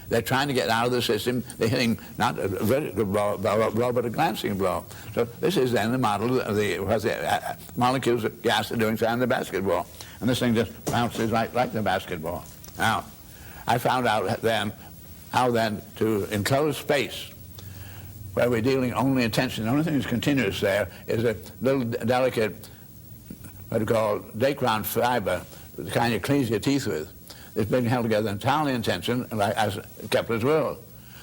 They're trying to get out of the system. They're hitting not a vertical blow, but a glancing blow. So this is then the model of what the molecules of gas are doing inside the basketball. And this thing just bounces like the basketball. Now, I found out then how then to enclose space where we're dealing only in tension. The only thing that's continuous there is a little delicate, what we call dacron fiber, the kind you cleanse your teeth with. It's being held together entirely in tension, like as Kepler's world.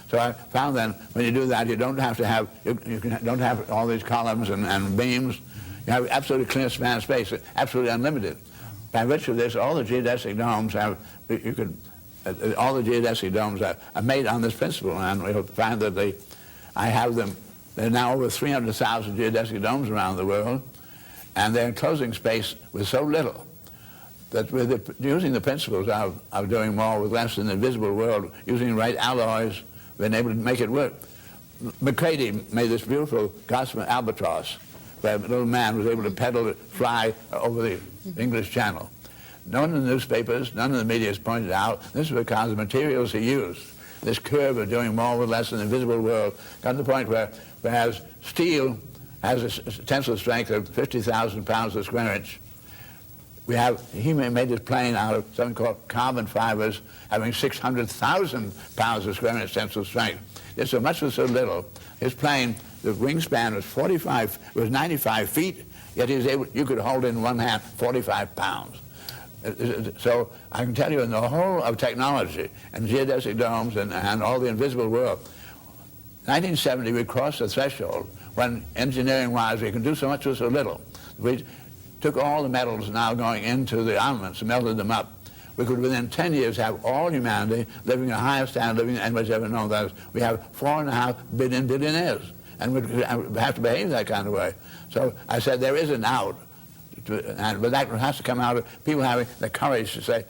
So I found then when you do that, you don't have to have don't have all these columns and beams. You have absolutely clear span of space, absolutely unlimited. By virtue of this, all the geodesic domes have all the geodesic domes are made on this principle, and we'll find that I have them. There are now over 300,000 geodesic domes around the world, and they're enclosing space with so little that using the principles of doing more with less in the visible world, using the right alloys, we've been able to make it work. McCready made this beautiful Gossamer albatross, where a little man was able to fly over the English Channel. None of the newspapers, none of the media has pointed out this is because the materials he used. This curve of doing more with less in the visible world got to the point where, whereas steel has a tensile strength of 50,000 pounds per square inch, he made this plane out of something called carbon fibers, having 600,000 pounds per square inch tensile strength. It's so much with so little. His plane, the wingspan was 95 feet, yet he was able, you could hold in one hand 45 pounds. So I can tell you in the whole of technology and geodesic domes and all the invisible world, 1970 we crossed the threshold when engineering-wise we can do so much with so little. We took all the metals now going into the armaments and melted them up. We could within 10 years have all humanity living a higher standard of living than anybody's ever known. That is, we have 4.5 billion billionaires, and we have to behave that kind of way. So I said there is an out. But that has to come out of people having the courage to say,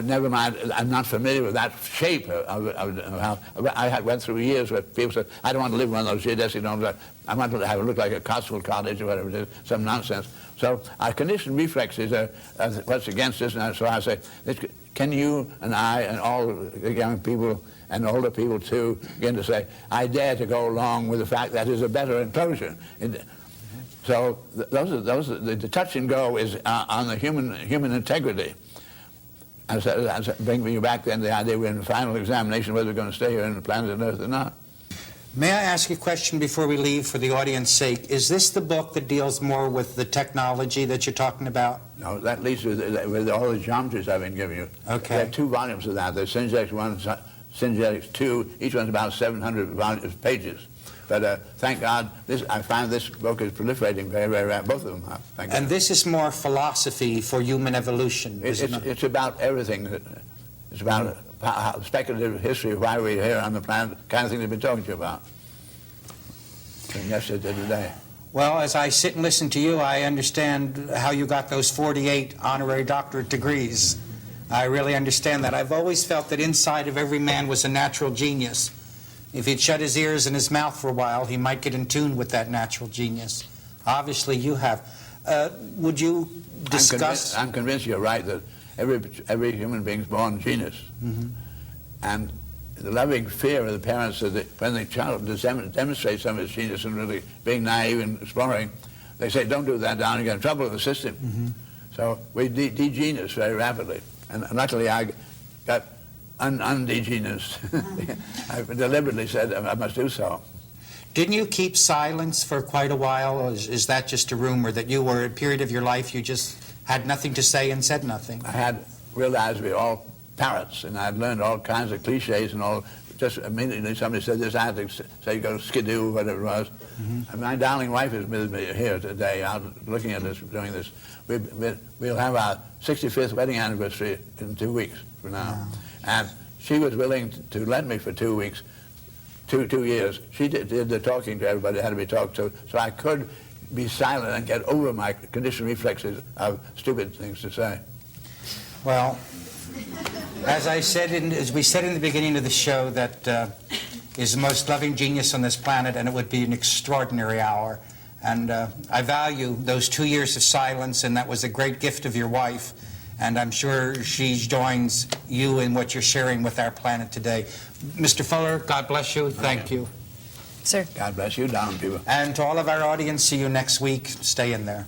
never mind, I'm not familiar with that shape of how. I went through years where people said, I don't want to live in one of those geodesic domes. I want to have it look like a Cotswold cottage or whatever it is, some nonsense. So our conditioned reflexes are what's against us, and so I say, can you and I and all the young people and older people too begin to say, I dare to go along with the fact that is a better enclosure. So the touch and go is on the human integrity. I said, bringing you back then to the idea we're in the final examination whether we're going to stay here on the planet Earth or not. May I ask you a question before we leave for the audience's sake? Is this the book that deals more with the technology that you're talking about? No, that leads with all the geometries I've been giving you. Okay. There are 2 volumes of that. There's Syngetics 1 and Syngetics 2. Each one's about 700 pages. But thank God, I find this book is proliferating very, very rapidly. Both of them have. Thank God. And this is more philosophy for human evolution. It's about everything. It's about speculative history of why we're here on the planet, the kind of thing they've been talking to you about from yesterday to today. Well, as I sit and listen to you, I understand how you got those 48 honorary doctorate degrees. I really understand that. I've always felt that inside of every man was a natural genius. If he'd shut his ears and his mouth for a while, he might get in tune with that natural genius. Obviously, you have. Would you discuss... I'm convinced you're right that every human being is born a genius. Mm-hmm. And the loving fear of the parents that when the child demonstrates some of his genius and really being naive and exploring, they say, don't do that down, you get in trouble with the system. Mm-hmm. So we de-genius very rapidly. And luckily I got undegenus. I deliberately said I must do so. Didn't you keep silence for quite a while? Or is that just a rumor that you were, a period of your life, you just had nothing to say and said nothing? I had realized we were all parrots, and I'd learned all kinds of cliches and all. Just immediately somebody said this, I had to say, go skidoo, whatever it was. Mm-hmm. And my darling wife is with me here today, out looking at this, doing this. We'll have our 65th wedding anniversary in 2 weeks from now. Wow. And she was willing to let me for 2 weeks 2 years. She did the talking to everybody that had to be talked to, so I could be silent and get over my conditioned reflexes of stupid things to say. Well, as we said in the beginning of the show, that is the most loving genius on this planet, and it would be an extraordinary hour. And I value those 2 years of silence, and that was a great gift of your wife. And I'm sure she joins you in what you're sharing with our planet today. Mr. Fuller, God bless you. Thank you. Sir. God bless you, down people. And to all of our audience, see you next week. Stay in there.